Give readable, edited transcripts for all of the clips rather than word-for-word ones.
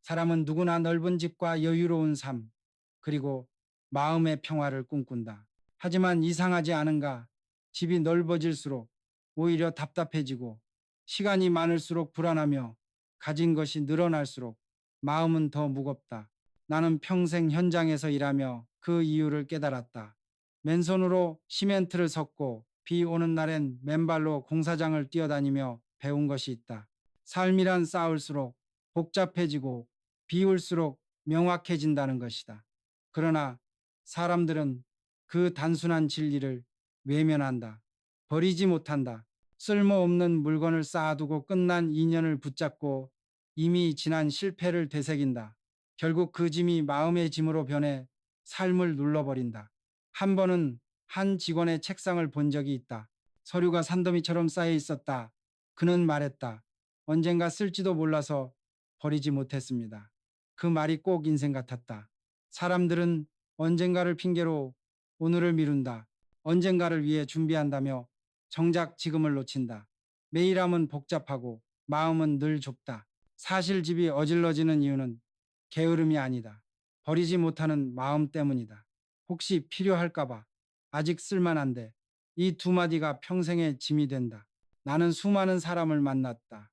사람은 누구나 넓은 집과 여유로운 삶, 그리고 마음의 평화를 꿈꾼다. 하지만 이상하지 않은가? 집이 넓어질수록 오히려 답답해지고 시간이 많을수록 불안하며 가진 것이 늘어날수록 마음은 더 무겁다. 나는 평생 현장에서 일하며 그 이유를 깨달았다. 맨손으로 시멘트를 섞고 비 오는 날엔 맨발로 공사장을 뛰어다니며 배운 것이 있다. 삶이란 쌓을수록 복잡해지고 비울수록 명확해진다는 것이다. 그러나 사람들은 그 단순한 진리를 외면한다. 버리지 못한다. 쓸모없는 물건을 쌓아두고 끝난 인연을 붙잡고 이미 지난 실패를 되새긴다. 결국 그 짐이 마음의 짐으로 변해 삶을 눌러버린다. 한 번은 한 직원의 책상을 본 적이 있다. 서류가 산더미처럼 쌓여 있었다. 그는 말했다. 언젠가 쓸지도 몰라서 버리지 못했습니다. 그 말이 꼭 인생 같았다. 사람들은 언젠가를 핑계로 오늘을 미룬다. 언젠가를 위해 준비한다며 정작 지금을 놓친다. 매일함은 복잡하고 마음은 늘 좁다. 사실 집이 어질러지는 이유는 게으름이 아니다. 버리지 못하는 마음 때문이다. 혹시 필요할까봐, 아직 쓸만한데, 이 두 마디가 평생의 짐이 된다. 나는 수많은 사람을 만났다.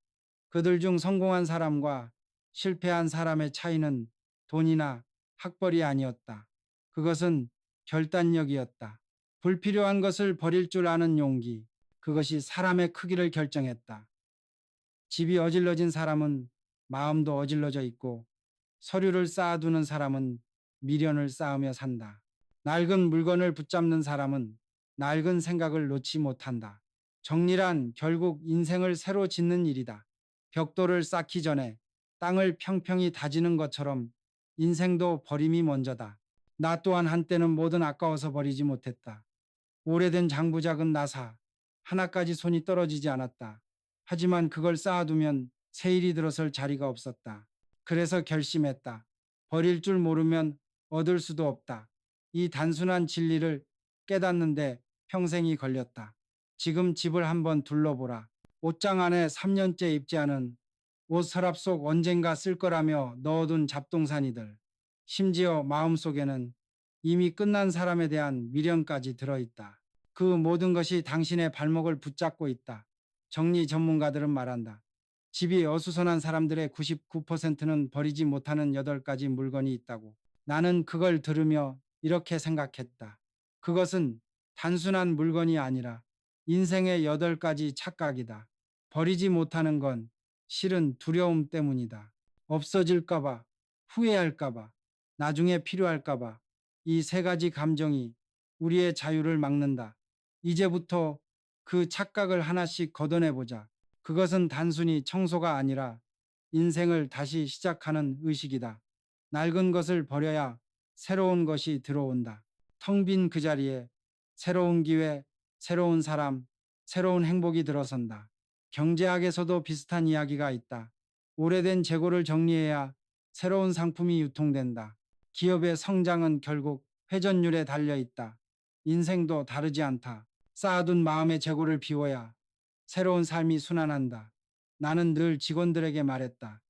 그들 중 성공한 사람과 실패한 사람의 차이는 돈이나 학벌이 아니었다. 그것은 결단력이었다. 불필요한 것을 버릴 줄 아는 용기. 그것이 사람의 크기를 결정했다. 집이 어질러진 사람은 마음도 어질러져 있고 서류를 쌓아두는 사람은 미련을 쌓으며 산다. 낡은 물건을 붙잡는 사람은 낡은 생각을 놓지 못한다. 정리란 결국 인생을 새로 짓는 일이다. 벽돌을 쌓기 전에 땅을 평평히 다지는 것처럼 인생도 버림이 먼저다. 나 또한 한때는 뭐든 아까워서 버리지 못했다. 오래된 장부작은 나사, 하나까지 손이 떨어지지 않았다. 하지만 그걸 쌓아두면 세일이 들어설 자리가 없었다. 그래서 결심했다. 버릴 줄 모르면 얻을 수도 없다. 이 단순한 진리를 깨닫는데 평생이 걸렸다. 지금 집을 한번 둘러보라. 옷장 안에 3년째 입지 않은 옷 서랍 속 언젠가 쓸 거라며 넣어둔 잡동사니들. 심지어 마음속에는 이미 끝난 사람에 대한 미련까지 들어있다. 그 모든 것이 당신의 발목을 붙잡고 있다. 정리 전문가들은 말한다. 집이 어수선한 사람들의 99%는 버리지 못하는 8가지 물건이 있다고. 나는 그걸 들으며 이렇게 생각했다. 그것은 단순한 물건이 아니라 인생의 8가지 착각이다. 버리지 못하는 건 실은 두려움 때문이다. 없어질까봐, 후회할까봐, 나중에 필요할까봐 이 3가지 감정이 우리의 자유를 막는다. 이제부터 그 착각을 하나씩 걷어내보자. 그것은 단순히 청소가 아니라 인생을 다시 시작하는 의식이다. 낡은 것을 버려야 새로운 것이 들어온다. 텅 빈 그 자리에 새로운 기회, 새로운 사람, 새로운 행복이 들어선다. 경제학에서도 비슷한 이야기가 있다. 오래된 재고를 정리해야 새로운 상품이 유통된다. 기업의 성장은 결국 회전율에 달려 있다. 인생도 다르지 않다. 쌓아둔 마음의 재고를 비워야 새로운 삶이 순환한다. 나는 늘 직원들에게 말했다.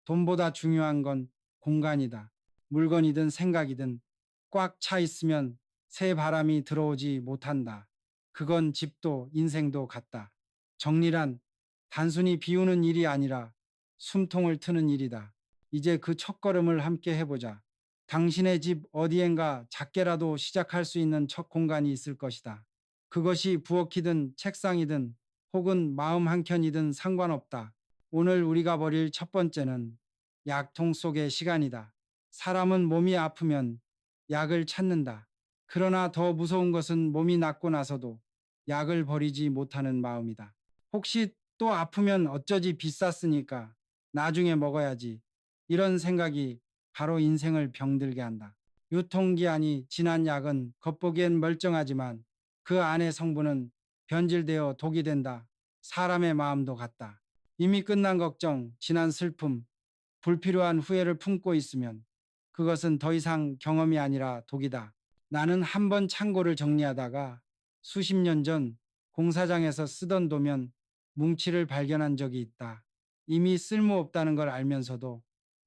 돈보다 중요한 건 공간이다. 물건이든 생각이든 꽉 차 있으면 새 바람이 들어오지 못한다. 그건 집도 인생도 같다. 정리란 단순히 비우는 일이 아니라 숨통을 트는 일이다. 이제 그 첫걸음을 함께 해보자. 당신의 집 어디엔가 작게라도 시작할 수 있는 첫 공간이 있을 것이다. 그것이 부엌이든 책상이든 혹은 마음 한켠이든 상관없다. 오늘 우리가 버릴 첫 번째는 약통 속의 시간이다. 사람은 몸이 아프면 약을 찾는다. 그러나 더 무서운 것은 몸이 낫고 나서도 약을 버리지 못하는 마음이다. 혹시 또 아프면 어쩌지 비쌌으니까 나중에 먹어야지. 이런 생각이 바로 인생을 병들게 한다. 유통기한이 지난 약은 겉보기엔 멀쩡하지만 그 안의 성분은 변질되어 독이 된다. 사람의 마음도 같다. 이미 끝난 걱정, 지난 슬픔, 불필요한 후회를 품고 있으면 그것은 더 이상 경험이 아니라 독이다. 나는 한 번 창고를 정리하다가 수십 년 전 공사장에서 쓰던 도면 뭉치를 발견한 적이 있다. 이미 쓸모없다는 걸 알면서도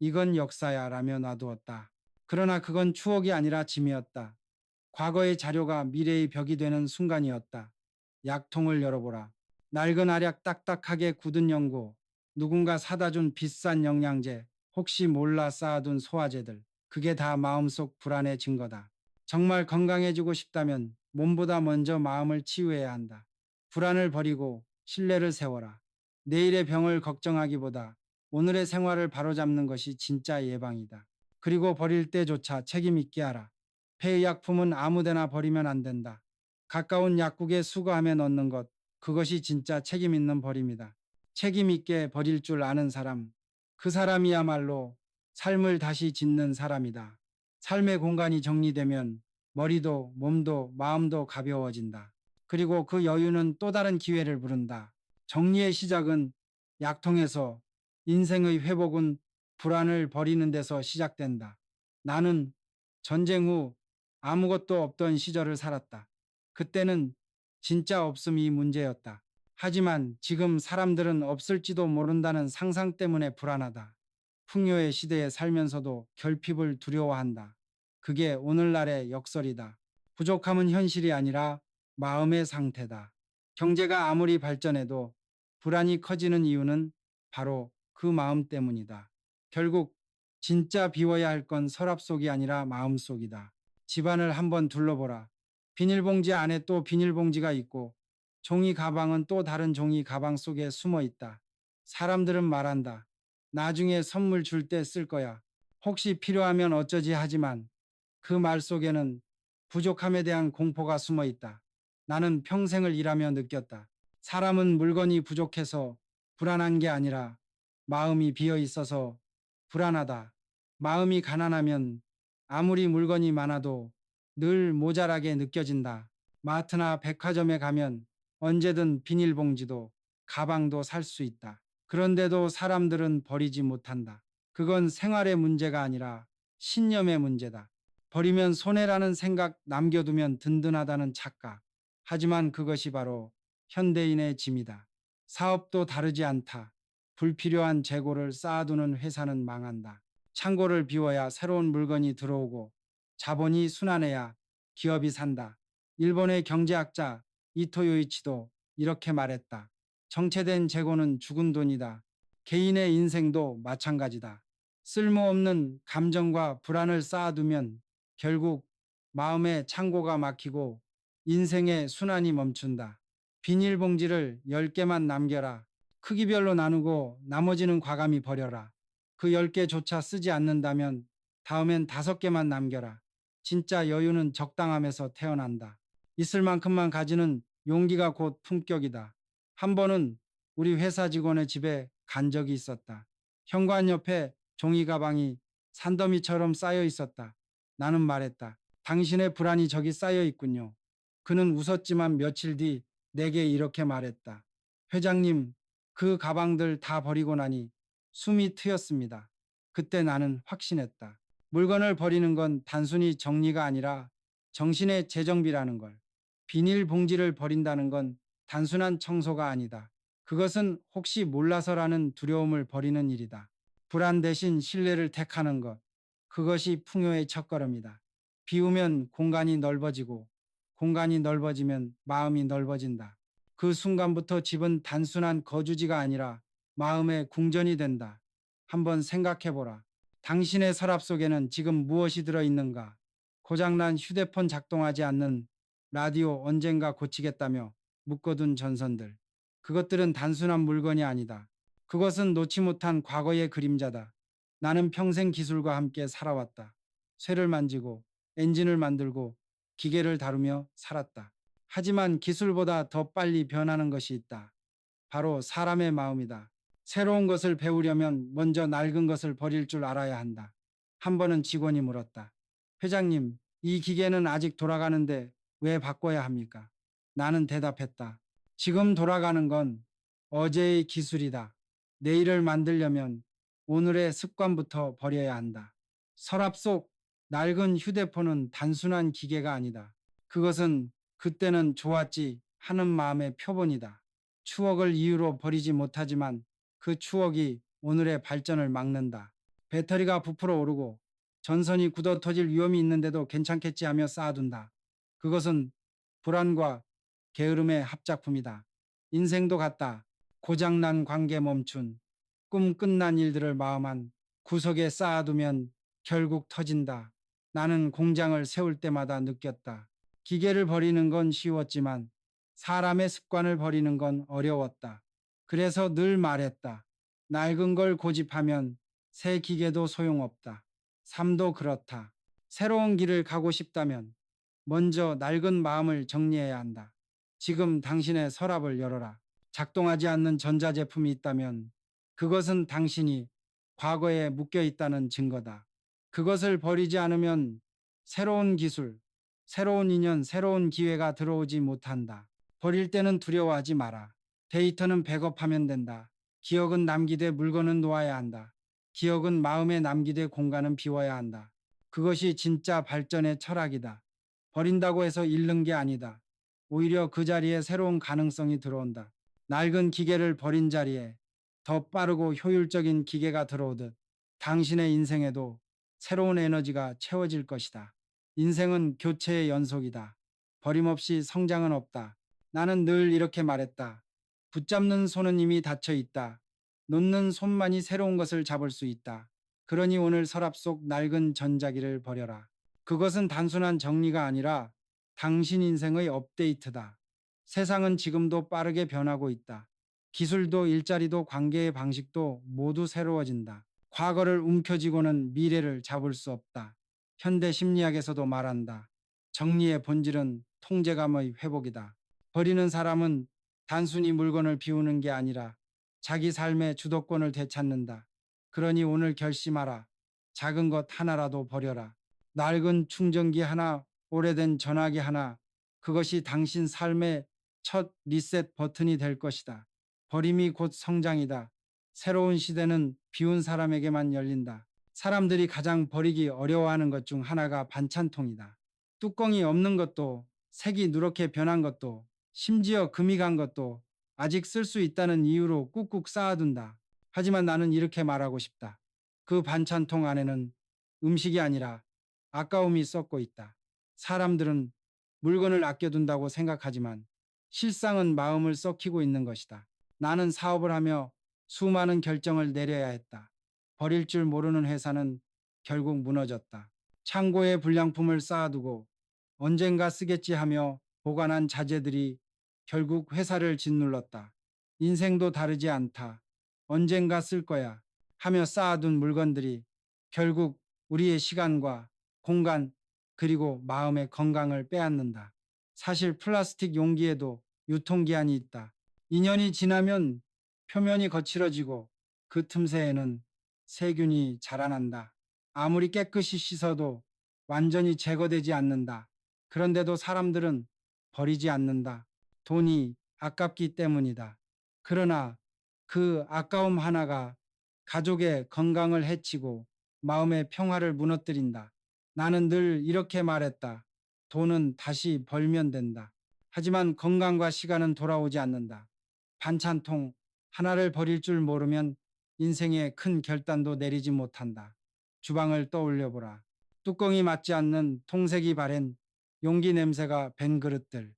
이건 역사야 라며 놔두었다. 그러나 그건 추억이 아니라 짐이었다. 과거의 자료가 미래의 벽이 되는 순간이었다. 약통을 열어보라. 낡은 알약 딱딱하게 굳은 연고, 누군가 사다 준 비싼 영양제, 혹시 몰라 쌓아둔 소화제들. 그게 다 마음속 불안의 증거다. 정말 건강해지고 싶다면 몸보다 먼저 마음을 치유해야 한다. 불안을 버리고 신뢰를 세워라. 내일의 병을 걱정하기보다 오늘의 생활을 바로잡는 것이 진짜 예방이다. 그리고 버릴 때조차 책임 있게 하라. 폐의약품은 아무데나 버리면 안 된다. 가까운 약국에 수거함에 넣는 것, 그것이 진짜 책임 있는 버림이다. 책임 있게 버릴 줄 아는 사람, 그 사람이야말로 삶을 다시 짓는 사람이다. 삶의 공간이 정리되면 머리도 몸도 마음도 가벼워진다. 그리고 그 여유는 또 다른 기회를 부른다. 정리의 시작은 약통에서, 인생의 회복은 불안을 버리는 데서 시작된다. 나는 전쟁 후 아무것도 없던 시절을 살았다. 그때는 진짜 없음이 문제였다. 하지만 지금 사람들은 없을지도 모른다는 상상 때문에 불안하다. 풍요의 시대에 살면서도 결핍을 두려워한다. 그게 오늘날의 역설이다. 부족함은 현실이 아니라 마음의 상태다. 경제가 아무리 발전해도 불안이 커지는 이유는 바로 그 마음 때문이다. 결국 진짜 비워야 할 건 서랍 속이 아니라 마음 속이다. 집안을 한번 둘러보라. 비닐봉지 안에 또 비닐봉지가 있고 종이 가방은 또 다른 종이 가방 속에 숨어 있다. 사람들은 말한다. 나중에 선물 줄 때 쓸 거야. 혹시 필요하면 어쩌지 하지만 그 말 속에는 부족함에 대한 공포가 숨어 있다. 나는 평생을 일하며 느꼈다. 사람은 물건이 부족해서 불안한 게 아니라 마음이 비어 있어서 불안하다. 마음이 가난하면 아무리 물건이 많아도 늘 모자라게 느껴진다. 마트나 백화점에 가면 언제든 비닐봉지도 가방도 살 수 있다. 그런데도 사람들은 버리지 못한다. 그건 생활의 문제가 아니라 신념의 문제다. 버리면 손해라는 생각, 남겨두면 든든하다는 착각. 하지만 그것이 바로 현대인의 짐이다. 사업도 다르지 않다. 불필요한 재고를 쌓아두는 회사는 망한다. 창고를 비워야 새로운 물건이 들어오고 자본이 순환해야 기업이 산다. 일본의 경제학자 이토 요이치도 이렇게 말했다. 정체된 재고는 죽은 돈이다. 개인의 인생도 마찬가지다. 쓸모없는 감정과 불안을 쌓아두면 결국 마음의 창고가 막히고 인생의 순환이 멈춘다. 비닐봉지를 10개만 남겨라. 크기별로 나누고 나머지는 과감히 버려라. 그 10개조차 쓰지 않는다면 다음엔 5개만 남겨라. 진짜 여유는 적당함에서 태어난다. 있을 만큼만 가지는 용기가 곧 품격이다. 한 번은 우리 회사 직원의 집에 간 적이 있었다. 현관 옆에 종이 가방이 산더미처럼 쌓여 있었다. 나는 말했다. 당신의 불안이 저기 쌓여 있군요. 그는 웃었지만 며칠 뒤 내게 이렇게 말했다. 회장님, 그 가방들 다 버리고 나니 숨이 트였습니다. 그때 나는 확신했다. 물건을 버리는 건 단순히 정리가 아니라 정신의 재정비라는 걸. 비닐봉지를 버린다는 건 단순한 청소가 아니다. 그것은 혹시 몰라서라는 두려움을 버리는 일이다. 불안 대신 신뢰를 택하는 것. 그것이 풍요의 첫걸음이다. 비우면 공간이 넓어지고 공간이 넓어지면 마음이 넓어진다. 그 순간부터 집은 단순한 거주지가 아니라 마음의 궁전이 된다. 한번 생각해보라. 당신의 서랍 속에는 지금 무엇이 들어있는가? 고장난 휴대폰 작동하지 않는 라디오 언젠가 고치겠다며 묶어둔 전선들. 그것들은 단순한 물건이 아니다. 그것은 놓지 못한 과거의 그림자다. 나는 평생 기술과 함께 살아왔다. 쇠를 만지고 엔진을 만들고 기계를 다루며 살았다. 하지만 기술보다 더 빨리 변하는 것이 있다. 바로 사람의 마음이다. 새로운 것을 배우려면 먼저 낡은 것을 버릴 줄 알아야 한다. 한 번은 직원이 물었다. 회장님, 이 기계는 아직 돌아가는데 왜 바꿔야 합니까? 나는 대답했다. 지금 돌아가는 건 어제의 기술이다. 내일을 만들려면 오늘의 습관부터 버려야 한다. 서랍 속 낡은 휴대폰은 단순한 기계가 아니다. 그것은 그때는 좋았지 하는 마음의 표본이다. 추억을 이유로 버리지 못하지만 그 추억이 오늘의 발전을 막는다. 배터리가 부풀어 오르고 전선이 굳어 터질 위험이 있는데도 괜찮겠지 하며 쌓아둔다. 그것은 불안과 게으름의 합작품이다. 인생도 같다. 고장난 관계 멈춘 꿈 끝난 일들을 마음 한 구석에 쌓아두면 결국 터진다. 나는 공장을 세울 때마다 느꼈다. 기계를 버리는 건 쉬웠지만 사람의 습관을 버리는 건 어려웠다. 그래서 늘 말했다. 낡은 걸 고집하면 새 기계도 소용없다. 삶도 그렇다. 새로운 길을 가고 싶다면 먼저 낡은 마음을 정리해야 한다. 지금 당신의 서랍을 열어라. 작동하지 않는 전자제품이 있다면 그것은 당신이 과거에 묶여 있다는 증거다. 그것을 버리지 않으면 새로운 기술, 새로운 인연, 새로운 기회가 들어오지 못한다. 버릴 때는 두려워하지 마라. 데이터는 백업하면 된다. 기억은 남기되 물건은 놓아야 한다. 기억은 마음에 남기되 공간은 비워야 한다. 그것이 진짜 발전의 철학이다. 버린다고 해서 잃는 게 아니다. 오히려 그 자리에 새로운 가능성이 들어온다. 낡은 기계를 버린 자리에 더 빠르고 효율적인 기계가 들어오듯 당신의 인생에도 새로운 에너지가 채워질 것이다. 인생은 교체의 연속이다. 버림없이 성장은 없다. 나는 늘 이렇게 말했다. 붙잡는 손은 이미 닫혀 있다. 놓는 손만이 새로운 것을 잡을 수 있다. 그러니 오늘 서랍 속 낡은 전자기를 버려라. 그것은 단순한 정리가 아니라 당신 인생의 업데이트다. 세상은 지금도 빠르게 변하고 있다. 기술도 일자리도 관계의 방식도 모두 새로워진다. 과거를 움켜쥐고는 미래를 잡을 수 없다. 현대 심리학에서도 말한다. 정리의 본질은 통제감의 회복이다. 버리는 사람은 단순히 물건을 비우는 게 아니라 자기 삶의 주도권을 되찾는다. 그러니 오늘 결심하라. 작은 것 하나라도 버려라. 낡은 충전기 하나, 오래된 전화기 하나, 그것이 당신 삶의 첫 리셋 버튼이 될 것이다. 버림이 곧 성장이다. 새로운 시대는 비운 사람에게만 열린다. 사람들이 가장 버리기 어려워하는 것 중 하나가 반찬통이다. 뚜껑이 없는 것도, 색이 누렇게 변한 것도, 심지어 금이 간 것도 아직 쓸 수 있다는 이유로 꾹꾹 쌓아둔다. 하지만 나는 이렇게 말하고 싶다. 그 반찬통 안에는 음식이 아니라 아까움이 썩고 있다. 사람들은 물건을 아껴둔다고 생각하지만 실상은 마음을 썩히고 있는 것이다. 나는 사업을 하며 수많은 결정을 내려야 했다. 버릴 줄 모르는 회사는 결국 무너졌다. 창고에 불량품을 쌓아두고 언젠가 쓰겠지 하며 보관한 자재들이 결국 회사를 짓눌렀다. 인생도 다르지 않다. 언젠가 쓸 거야 하며 쌓아둔 물건들이 결국 우리의 시간과 공간 그리고 마음의 건강을 빼앗는다. 사실 플라스틱 용기에도 유통기한이 있다. 2년이 지나면 표면이 거칠어지고 그 틈새에는 세균이 자라난다. 아무리 깨끗이 씻어도 완전히 제거되지 않는다. 그런데도 사람들은 버리지 않는다. 돈이 아깝기 때문이다. 그러나 그 아까움 하나가 가족의 건강을 해치고 마음의 평화를 무너뜨린다. 나는 늘 이렇게 말했다. 돈은 다시 벌면 된다. 하지만 건강과 시간은 돌아오지 않는다. 반찬통 하나를 버릴 줄 모르면 인생에 큰 결단도 내리지 못한다. 주방을 떠올려 보라. 뚜껑이 맞지 않는 통색이 바랜 용기 냄새가 밴 그릇들.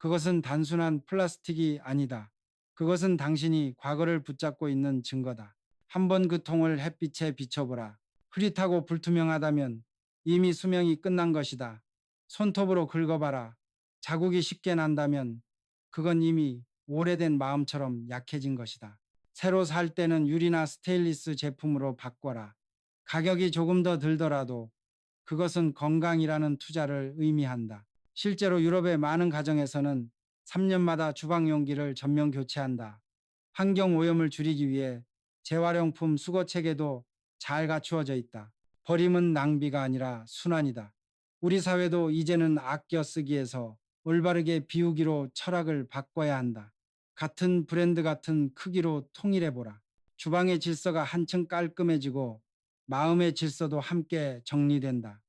그것은 단순한 플라스틱이 아니다. 그것은 당신이 과거를 붙잡고 있는 증거다. 한번 그 통을 햇빛에 비춰보라. 흐릿하고 불투명하다면 이미 수명이 끝난 것이다. 손톱으로 긁어봐라. 자국이 쉽게 난다면 그건 이미 오래된 마음처럼 약해진 것이다. 새로 살 때는 유리나 스테인리스 제품으로 바꿔라. 가격이 조금 더 들더라도 그것은 건강이라는 투자를 의미한다. 실제로 유럽의 많은 가정에서는 3년마다 주방 용기를 전면 교체한다. 환경 오염을 줄이기 위해 재활용품 수거 체계도 잘 갖추어져 있다. 버림은 낭비가 아니라 순환이다. 우리 사회도 이제는 아껴 쓰기에서 올바르게 비우기로 철학을 바꿔야 한다. 같은 브랜드 같은 크기로 통일해보라. 주방의 질서가 한층 깔끔해지고 마음의 질서도 함께 정리된다.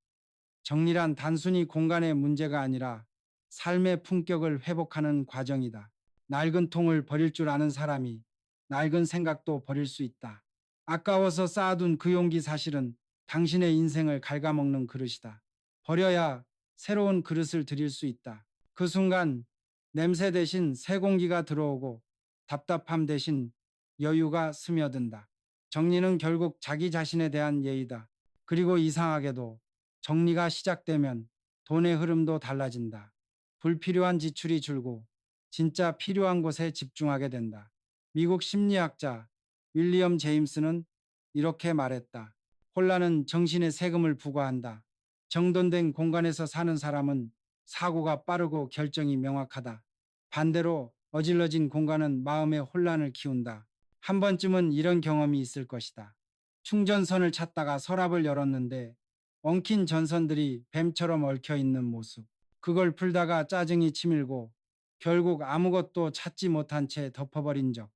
정리란 단순히 공간의 문제가 아니라 삶의 품격을 회복하는 과정이다. 낡은 통을 버릴 줄 아는 사람이 낡은 생각도 버릴 수 있다. 아까워서 쌓아둔 그 용기 사실은 당신의 인생을 갉아먹는 그릇이다. 버려야 새로운 그릇을 드릴 수 있다. 그 순간 냄새 대신 새 공기가 들어오고 답답함 대신 여유가 스며든다. 정리는 결국 자기 자신에 대한 예의다. 그리고 이상하게도 정리가 시작되면 돈의 흐름도 달라진다. 불필요한 지출이 줄고 진짜 필요한 곳에 집중하게 된다. 미국 심리학자 윌리엄 제임스는 이렇게 말했다. 혼란은 정신에 세금을 부과한다. 정돈된 공간에서 사는 사람은 사고가 빠르고 결정이 명확하다. 반대로 어질러진 공간은 마음의 혼란을 키운다. 한 번쯤은 이런 경험이 있을 것이다. 충전선을 찾다가 서랍을 열었는데 엉킨 전선들이 뱀처럼 얽혀 있는 모습. 그걸 풀다가 짜증이 치밀고 결국 아무것도 찾지 못한 채 덮어버린 적.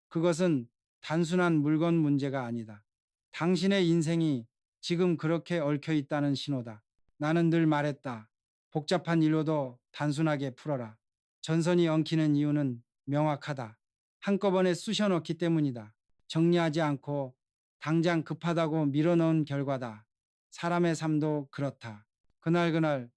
그것은 단순한 물건 문제가 아니다. 당신의 인생이 지금 그렇게 얽혀 있다는 신호다. 나는 늘 말했다. 복잡한 일로도 단순하게 풀어라. 전선이 엉키는 이유는 명확하다. 한꺼번에 쑤셔넣기 때문이다. 정리하지 않고 당장 급하다고 밀어넣은 결과다. 사람의 삶도 그렇다. 그날그날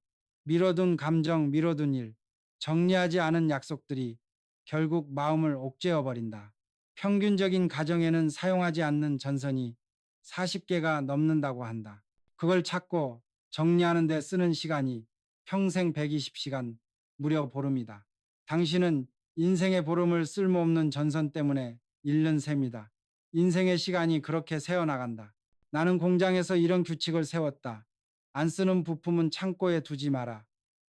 미뤄둔 감정, 미뤄둔 일, 정리하지 않은 약속들이 결국 마음을 옥죄어 버린다. 평균적인 가정에는 사용하지 않는 전선이 40개가 넘는다고 한다. 그걸 찾고 정리하는 데 쓰는 시간이 평생 120시간, 무려 보름이다. 당신은 인생의 보름을 쓸모없는 전선 때문에 잃는 셈이다. 인생의 시간이 그렇게 새어나간다. 나는 공장에서 이런 규칙을 세웠다. 안 쓰는 부품은 창고에 두지 마라.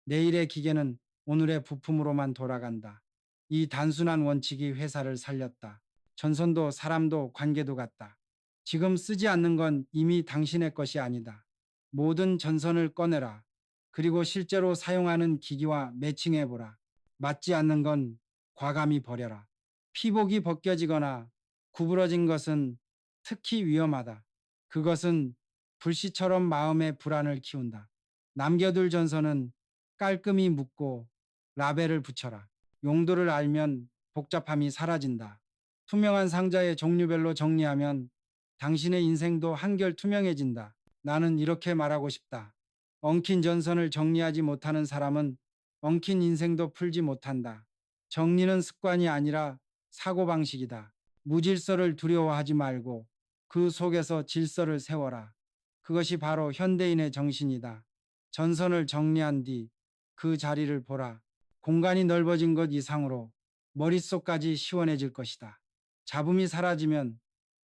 내일의 기계는 오늘의 부품으로만 돌아간다. 이 단순한 원칙이 회사를 살렸다. 전선도 사람도 관계도 같다. 지금 쓰지 않는 건 이미 당신의 것이 아니다. 모든 전선을 꺼내라. 그리고 실제로 사용하는 기기와 매칭해보라. 맞지 않는 건 과감히 버려라. 피복이 벗겨지거나 구부러진 것은 특히 위험하다. 그것은 불씨처럼 마음의 불안을 키운다. 남겨둘 전선은 깔끔히 묶고 라벨을 붙여라. 용도를 알면 복잡함이 사라진다. 투명한 상자의 종류별로 정리하면 당신의 인생도 한결 투명해진다. 나는 이렇게 말하고 싶다. 엉킨 전선을 정리하지 못하는 사람은 엉킨 인생도 풀지 못한다. 정리는 습관이 아니라 사고방식이다. 무질서를 두려워하지 말고 그 속에서 질서를 세워라. 그것이 바로 현대인의 정신이다. 전선을 정리한 뒤 그 자리를 보라. 공간이 넓어진 것 이상으로 머릿속까지 시원해질 것이다. 잡음이 사라지면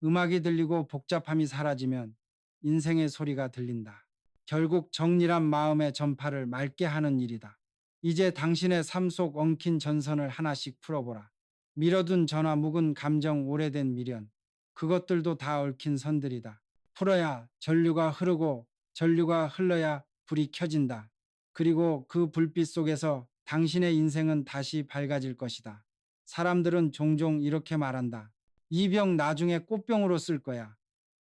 음악이 들리고 복잡함이 사라지면 인생의 소리가 들린다. 결국 정리란 마음의 전파를 맑게 하는 일이다. 이제 당신의 삶 속 엉킨 전선을 하나씩 풀어보라. 밀어둔 전화, 묵은 감정, 오래된 미련. 그것들도 다 얽힌 선들이다. 풀어야 전류가 흐르고 전류가 흘러야 불이 켜진다. 그리고 그 불빛 속에서 당신의 인생은 다시 밝아질 것이다. 사람들은 종종 이렇게 말한다. 이 병 나중에 꽃병으로 쓸 거야.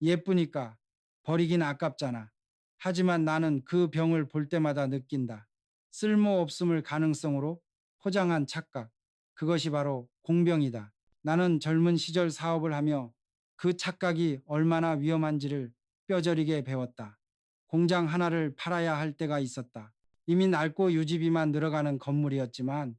예쁘니까 버리긴 아깝잖아. 하지만 나는 그 병을 볼 때마다 느낀다. 쓸모없음을 가능성으로 포장한 착각. 그것이 바로 공병이다. 나는 젊은 시절 사업을 하며 그 착각이 얼마나 위험한지를 뼈저리게 배웠다. 공장 하나를 팔아야 할 때가 있었다. 이미 낡고 유지비만 늘어가는 건물이었지만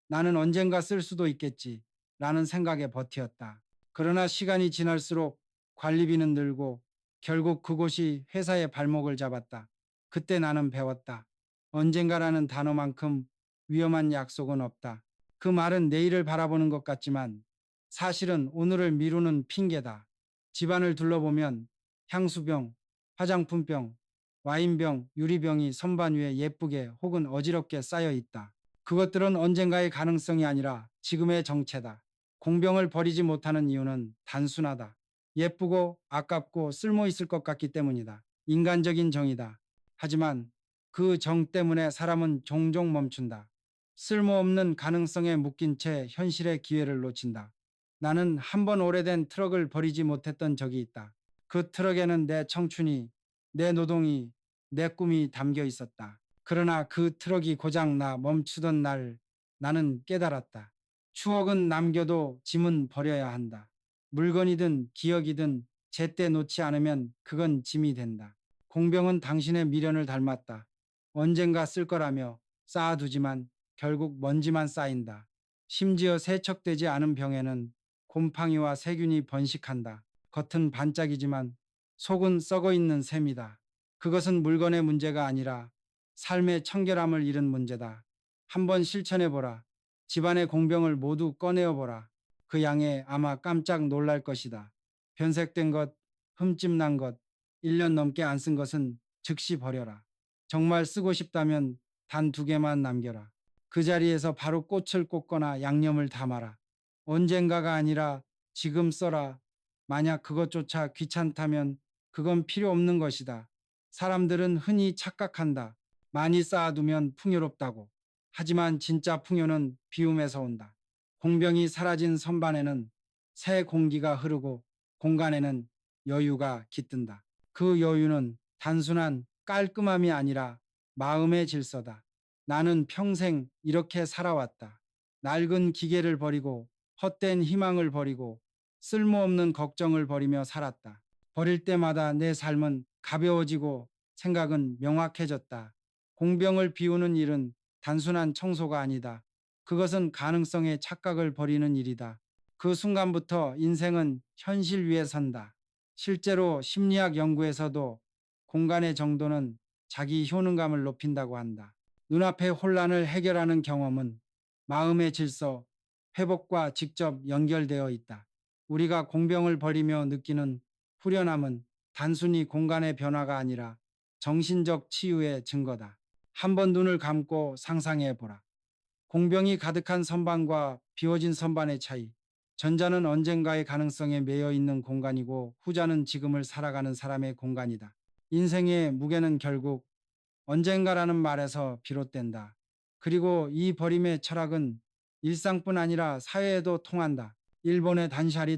나는 언젠가 쓸 수도 있겠지 라는 생각에 버티었다. 그러나 시간이 지날수록 관리비는 늘고 결국 그곳이 회사의 발목을 잡았다. 그때 나는 배웠다. 언젠가라는 단어만큼 위험한 약속은 없다. 그 말은 내일을 바라보는 것 같지만 사실은 오늘을 미루는 핑계다. 집안을 둘러보면 향수병, 화장품병, 와인병, 유리병이 선반 위에 예쁘게 혹은 어지럽게 쌓여 있다. 그것들은 언젠가의 가능성이 아니라 지금의 정체다. 공병을 버리지 못하는 이유는 단순하다. 예쁘고 아깝고 쓸모 있을 것 같기 때문이다. 인간적인 정이다. 하지만 그 정 때문에 사람은 종종 멈춘다. 쓸모없는 가능성에 묶인 채 현실의 기회를 놓친다. 나는 한 번 오래된 트럭을 버리지 못했던 적이 있다. 그 트럭에는 내 청춘이, 내 노동이, 내 꿈이 담겨 있었다. 그러나 그 트럭이 고장나 멈추던 날 나는 깨달았다. 추억은 남겨도 짐은 버려야 한다. 물건이든 기억이든 제때 놓지 않으면 그건 짐이 된다. 공병은 당신의 미련을 닮았다. 언젠가 쓸 거라며 쌓아두지만 결국 먼지만 쌓인다. 심지어 세척되지 않은 병에는 곰팡이와 세균이 번식한다. 겉은 반짝이지만 속은 썩어 있는 셈이다. 그것은 물건의 문제가 아니라 삶의 청결함을 잃은 문제다. 한번 실천해보라. 집안의 공병을 모두 꺼내어보라. 그 양에 아마 깜짝 놀랄 것이다. 변색된 것, 흠집 난 것, 1년 넘게 안 쓴 것은 즉시 버려라. 정말 쓰고 싶다면 단 2개만 남겨라. 그 자리에서 바로 꽃을 꽂거나 양념을 담아라. 언젠가가 아니라 지금 써라. 만약 그것조차 귀찮다면 그건 필요 없는 것이다. 사람들은 흔히 착각한다. 많이 쌓아두면 풍요롭다고. 하지만 진짜 풍요는 비움에서 온다. 공병이 사라진 선반에는 새 공기가 흐르고 공간에는 여유가 깃든다. 그 여유는 단순한 깔끔함이 아니라 마음의 질서다. 나는 평생 이렇게 살아왔다. 낡은 기계를 버리고 헛된 희망을 버리고 쓸모없는 걱정을 버리며 살았다. 버릴 때마다 내 삶은 가벼워지고 생각은 명확해졌다. 공병을 비우는 일은 단순한 청소가 아니다. 그것은 가능성의 착각을 버리는 일이다. 그 순간부터 인생은 현실 위에 선다. 실제로 심리학 연구에서도 공간의 정도는 자기 효능감을 높인다고 한다. 눈앞의 혼란을 해결하는 경험은 마음의 질서, 회복과 직접 연결되어 있다. 우리가 공병을 버리며 느끼는 후련함은 단순히 공간의 변화가 아니라 정신적 치유의 증거다. 한번 눈을 감고 상상해 보라. 공병이 가득한 선반과 비워진 선반의 차이. 전자는 언젠가의 가능성에 매여 있는 공간이고 후자는 지금을 살아가는 사람의 공간이다. 인생의 무게는 결국 언젠가라는 말에서 비롯된다. 그리고 이 버림의 철학은 일상뿐 아니라 사회에도 통한다. 일본의 단샤리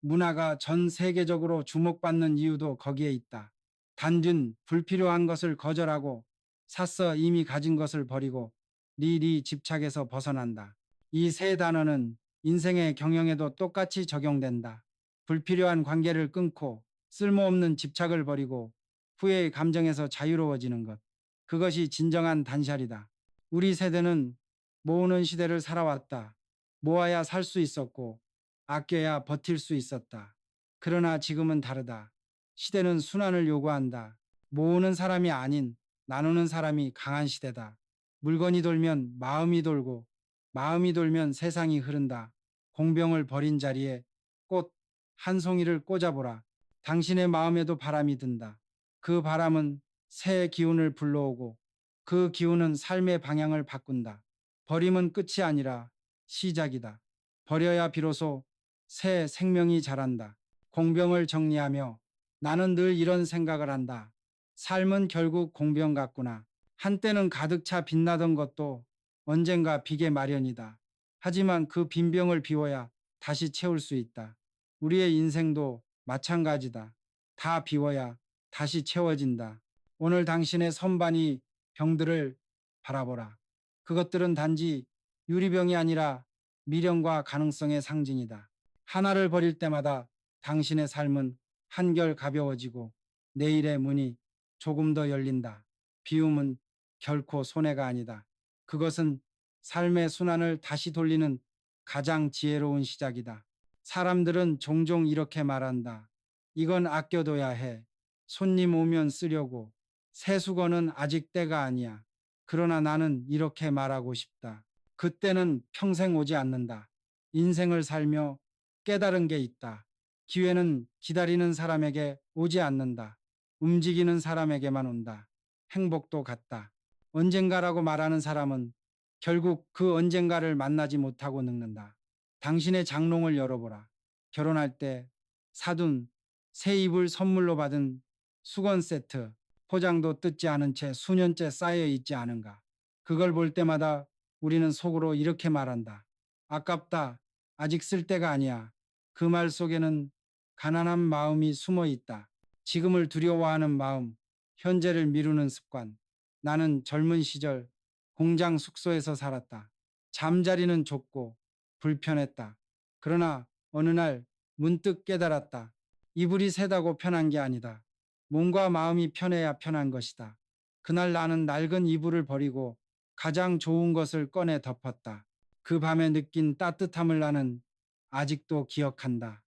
문화가 전 세계적으로 주목받는 이유도 거기에 있다. 단준 불필요한 것을 거절하고 샀어 이미 가진 것을 버리고 리리 집착에서 벗어난다. 이 세 단어는 인생의 경영에도 똑같이 적용된다. 불필요한 관계를 끊고 쓸모없는 집착을 버리고 후회의 감정에서 자유로워지는 것. 그것이 진정한 단샬이다. 우리 세대는 모으는 시대를 살아왔다. 모아야 살 수 있었고 아껴야 버틸 수 있었다. 그러나 지금은 다르다. 시대는 순환을 요구한다. 모으는 사람이 아닌 나누는 사람이 강한 시대다. 물건이 돌면 마음이 돌고 마음이 돌면 세상이 흐른다. 공병을 버린 자리에 꽃 한 송이를 꽂아보라. 당신의 마음에도 바람이 든다. 그 바람은 새 기운을 불러오고 그 기운은 삶의 방향을 바꾼다. 버림은 끝이 아니라 시작이다. 버려야 비로소 새 생명이 자란다. 공병을 정리하며 나는 늘 이런 생각을 한다. 삶은 결국 공병 같구나. 한때는 가득 차 빛나던 것도 언젠가 비게 마련이다. 하지만 그 빈 병을 비워야 다시 채울 수 있다. 우리의 인생도 마찬가지다. 다 비워야 다시 채워진다. 오늘 당신의 선반이 병들을 바라보라. 그것들은 단지 유리병이 아니라 미련과 가능성의 상징이다. 하나를 버릴 때마다 당신의 삶은 한결 가벼워지고 내일의 문이 조금 더 열린다. 비움은 결코 손해가 아니다. 그것은 삶의 순환을 다시 돌리는 가장 지혜로운 시작이다. 사람들은 종종 이렇게 말한다. 이건 아껴둬야 해. 손님 오면 쓰려고. 새 수건은 아직 때가 아니야. 그러나 나는 이렇게 말하고 싶다. 그때는 평생 오지 않는다. 인생을 살며 깨달은 게 있다. 기회는 기다리는 사람에게 오지 않는다. 움직이는 사람에게만 온다. 행복도 같다. 언젠가라고 말하는 사람은 결국 그 언젠가를 만나지 못하고 늙는다. 당신의 장롱을 열어보라. 결혼할 때 사둔 새 이불 선물로 받은 수건 세트, 포장도 뜯지 않은 채 수년째 쌓여 있지 않은가. 그걸 볼 때마다 우리는 속으로 이렇게 말한다. 아깝다. 아직 쓸 때가 아니야. 그 말 속에는 가난한 마음이 숨어 있다. 지금을 두려워하는 마음, 현재를 미루는 습관. 나는 젊은 시절 공장 숙소에서 살았다. 잠자리는 좁고 불편했다. 그러나 어느 날 문득 깨달았다. 이불이 세다고 편한 게 아니다. 몸과 마음이 편해야 편한 것이다. 그날 나는 낡은 이불을 버리고 가장 좋은 것을 꺼내 덮었다. 그 밤에 느낀 따뜻함을 나는 아직도 기억한다.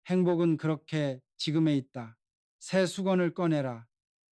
행복은 그렇게 지금에 있다. 새 수건을 꺼내라.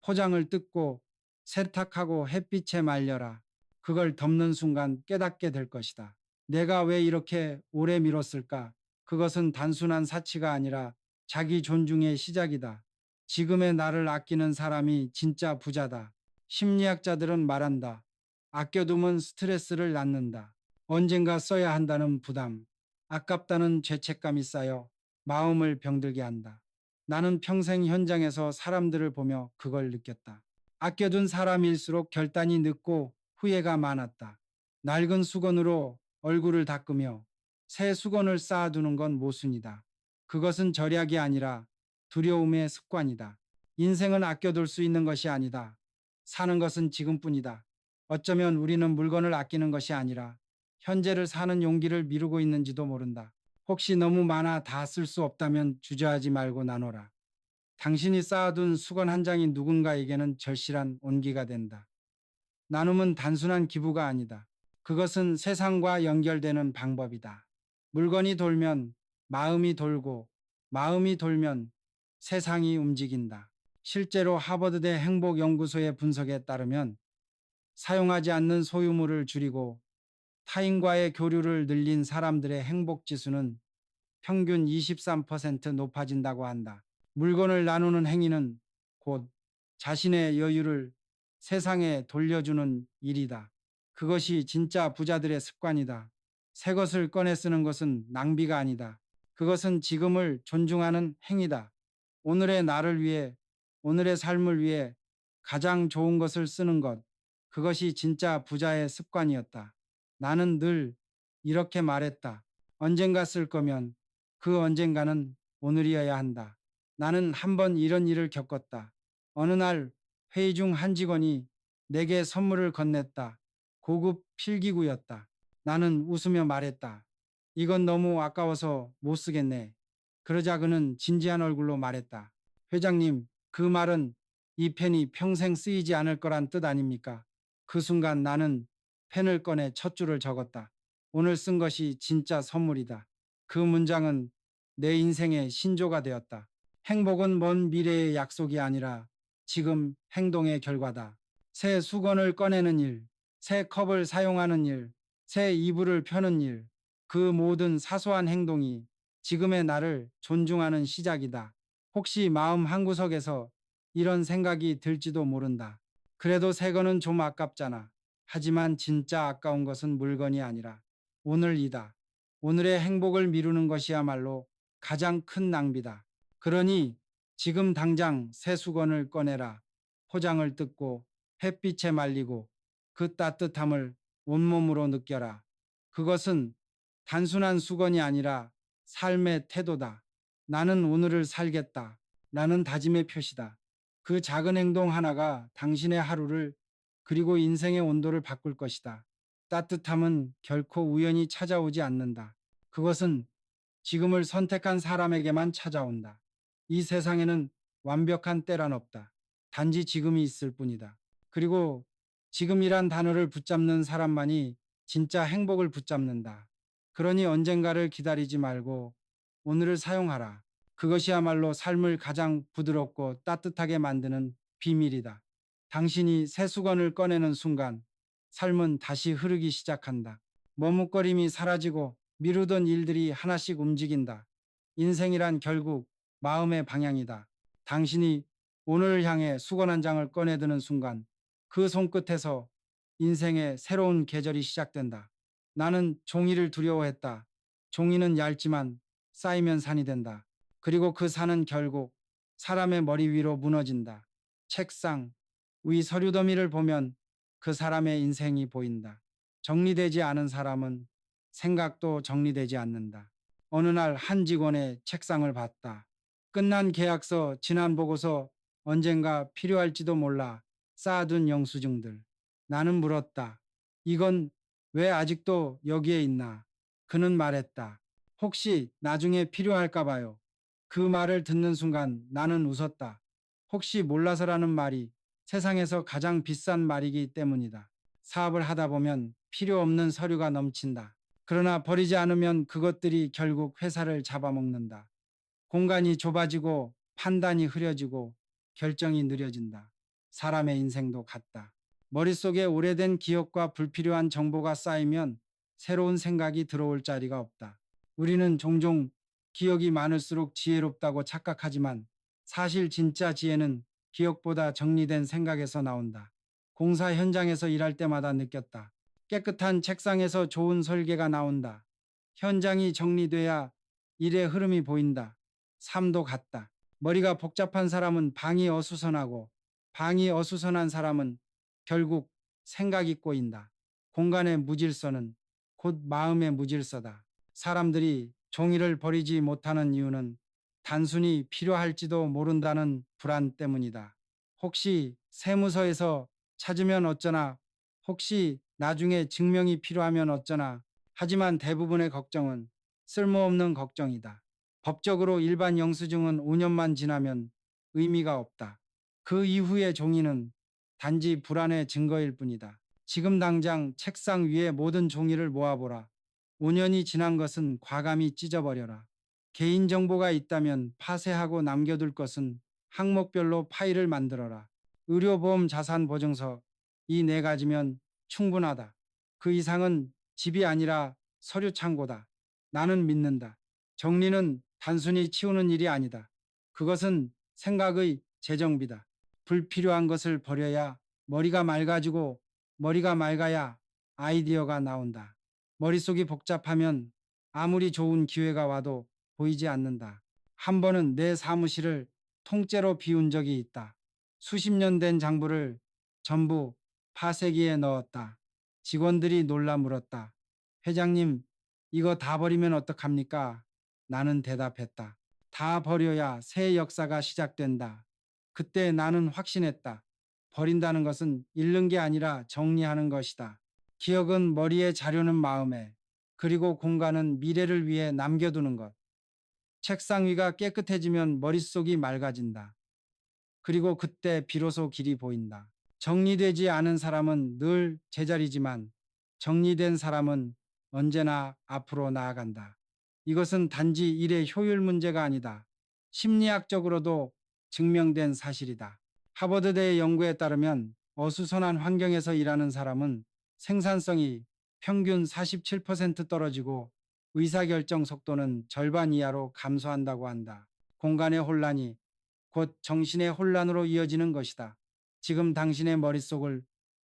포장을 뜯고 세탁하고 햇빛에 말려라. 그걸 덮는 순간 깨닫게 될 것이다. 내가 왜 이렇게 오래 미뤘을까? 그것은 단순한 사치가 아니라 자기 존중의 시작이다. 지금의 나를 아끼는 사람이 진짜 부자다. 심리학자들은 말한다. 아껴두면 스트레스를 낳는다. 언젠가 써야 한다는 부담, 아깝다는 죄책감이 쌓여 마음을 병들게 한다. 나는 평생 현장에서 사람들을 보며 그걸 느꼈다. 아껴둔 사람일수록 결단이 늦고 후회가 많았다. 낡은 수건으로 얼굴을 닦으며 새 수건을 쌓아두는 건 모순이다. 그것은 절약이 아니라 두려움의 습관이다. 인생은 아껴둘 수 있는 것이 아니다. 사는 것은 지금뿐이다. 어쩌면 우리는 물건을 아끼는 것이 아니라 현재를 사는 용기를 미루고 있는지도 모른다. 혹시 너무 많아 다 쓸 수 없다면 주저하지 말고 나눠라. 당신이 쌓아둔 수건 한 장이 누군가에게는 절실한 온기가 된다. 나눔은 단순한 기부가 아니다. 그것은 세상과 연결되는 방법이다. 물건이 돌면 마음이 돌고 마음이 돌면 세상이 움직인다. 실제로 하버드대 행복연구소의 분석에 따르면 사용하지 않는 소유물을 줄이고 타인과의 교류를 늘린 사람들의 행복 지수는 평균 23% 높아진다고 한다. 물건을 나누는 행위는 곧 자신의 여유를 세상에 돌려주는 일이다. 그것이 진짜 부자들의 습관이다. 새 것을 꺼내 쓰는 것은 낭비가 아니다. 그것은 지금을 존중하는 행위다. 오늘의 나를 위해, 오늘의 삶을 위해 가장 좋은 것을 쓰는 것. 그것이 진짜 부자의 습관이었다. 나는 늘 이렇게 말했다. 언젠가 쓸 거면 그 언젠가는 오늘이어야 한다. 나는 한 번 이런 일을 겪었다. 어느 날 회의 중 한 직원이 내게 선물을 건넸다. 고급 필기구였다. 나는 웃으며 말했다. 이건 너무 아까워서 못 쓰겠네. 그러자 그는 진지한 얼굴로 말했다. 회장님, 그 말은 이 펜이 평생 쓰이지 않을 거란 뜻 아닙니까? 그 순간 나는 펜을 꺼내 첫 줄을 적었다. 오늘 쓴 것이 진짜 선물이다. 그 문장은 내 인생의 신조가 되었다. 행복은 먼 미래의 약속이 아니라 지금 행동의 결과다. 새 수건을 꺼내는 일, 새 컵을 사용하는 일, 새 이불을 펴는 일, 그 모든 사소한 행동이 지금의 나를 존중하는 시작이다. 혹시 마음 한구석에서 이런 생각이 들지도 모른다. 그래도 새 거는 좀 아깝잖아. 하지만 진짜 아까운 것은 물건이 아니라 오늘이다. 오늘의 행복을 미루는 것이야말로 가장 큰 낭비다. 그러니 지금 당장 새 수건을 꺼내라. 포장을 뜯고 햇빛에 말리고 그 따뜻함을 온몸으로 느껴라. 그것은 단순한 수건이 아니라 삶의 태도다. 나는 오늘을 살겠다. 라는 다짐의 표시다. 그 작은 행동 하나가 당신의 하루를 그리고 인생의 온도를 바꿀 것이다. 따뜻함은 결코 우연히 찾아오지 않는다. 그것은 지금을 선택한 사람에게만 찾아온다. 이 세상에는 완벽한 때란 없다. 단지 지금이 있을 뿐이다. 그리고 지금이란 단어를 붙잡는 사람만이 진짜 행복을 붙잡는다. 그러니 언젠가를 기다리지 말고 오늘을 사용하라. 그것이야말로 삶을 가장 부드럽고 따뜻하게 만드는 비밀이다. 당신이 새 수건을 꺼내는 순간 삶은 다시 흐르기 시작한다. 머뭇거림이 사라지고 미루던 일들이 하나씩 움직인다. 인생이란 결국 마음의 방향이다. 당신이 오늘을 향해 수건 한 장을 꺼내드는 순간 그 손끝에서 인생의 새로운 계절이 시작된다. 나는 종이를 두려워했다. 종이는 얇지만 쌓이면 산이 된다. 그리고 그 산은 결국 사람의 머리 위로 무너진다. 책상 위 서류 더미를 보면 그 사람의 인생이 보인다. 정리되지 않은 사람은 생각도 정리되지 않는다. 어느 날 한 직원의 책상을 봤다. 끝난 계약서, 지난 보고서, 언젠가 필요할지도 몰라 쌓아둔 영수증들. 나는 물었다. 이건 왜 아직도 여기에 있나? 그는 말했다. 혹시 나중에 필요할까 봐요. 그 말을 듣는 순간 나는 웃었다. 혹시 몰라서라는 말이 세상에서 가장 비싼 말이기 때문이다. 사업을 하다 보면 필요 없는 서류가 넘친다. 그러나 버리지 않으면 그것들이 결국 회사를 잡아먹는다. 공간이 좁아지고 판단이 흐려지고 결정이 느려진다. 사람의 인생도 같다. 머릿속에 오래된 기억과 불필요한 정보가 쌓이면 새로운 생각이 들어올 자리가 없다. 우리는 종종 기억이 많을수록 지혜롭다고 착각하지만 사실 진짜 지혜는 기억보다 정리된 생각에서 나온다. 공사 현장에서 일할 때마다 느꼈다. 깨끗한 책상에서 좋은 설계가 나온다. 현장이 정리돼야 일의 흐름이 보인다. 삶도 같다. 머리가 복잡한 사람은 방이 어수선하고 방이 어수선한 사람은 결국 생각이 꼬인다. 공간의 무질서는 곧 마음의 무질서다. 사람들이 종이를 버리지 못하는 이유는 단순히 필요할지도 모른다는 불안 때문이다. 혹시 세무서에서 찾으면 어쩌나, 혹시 나중에 증명이 필요하면 어쩌나, 하지만 대부분의 걱정은 쓸모없는 걱정이다. 법적으로 일반 영수증은 5년만 지나면 의미가 없다. 그 이후의 종이는 단지 불안의 증거일 뿐이다. 지금 당장 책상 위에 모든 종이를 모아보라. 5년이 지난 것은 과감히 찢어버려라. 개인정보가 있다면 파쇄하고 남겨둘 것은 항목별로 파일을 만들어라. 의료보험 자산보증서 이 네 가지면 충분하다. 그 이상은 집이 아니라 서류 창고다. 나는 믿는다. 정리는 단순히 치우는 일이 아니다. 그것은 생각의 재정비다. 불필요한 것을 버려야 머리가 맑아지고 머리가 맑아야 아이디어가 나온다. 머릿속이 복잡하면 아무리 좋은 기회가 와도 보이지 않는다. 한 번은 내 사무실을 통째로 비운 적이 있다. 수십 년 된 장부를 전부 파쇄기에 넣었다. 직원들이 놀라 물었다. 회장님, 이거 다 버리면 어떡합니까? 나는 대답했다. 다 버려야 새 역사가 시작된다. 그때 나는 확신했다. 버린다는 것은 잃는 게 아니라 정리하는 것이다. 기억은 머리에, 자료는 마음에, 그리고 공간은 미래를 위해 남겨두는 것. 책상 위가 깨끗해지면 머릿속이 맑아진다. 그리고 그때 비로소 길이 보인다. 정리되지 않은 사람은 늘 제자리지만 정리된 사람은 언제나 앞으로 나아간다. 이것은 단지 일의 효율 문제가 아니다. 심리학적으로도 증명된 사실이다. 하버드대의 연구에 따르면 어수선한 환경에서 일하는 사람은 생산성이 평균 47% 떨어지고 의사결정 속도는 절반 이하로 감소한다고 한다. 공간의 혼란이 곧 정신의 혼란으로 이어지는 것이다. 지금 당신의 머릿속을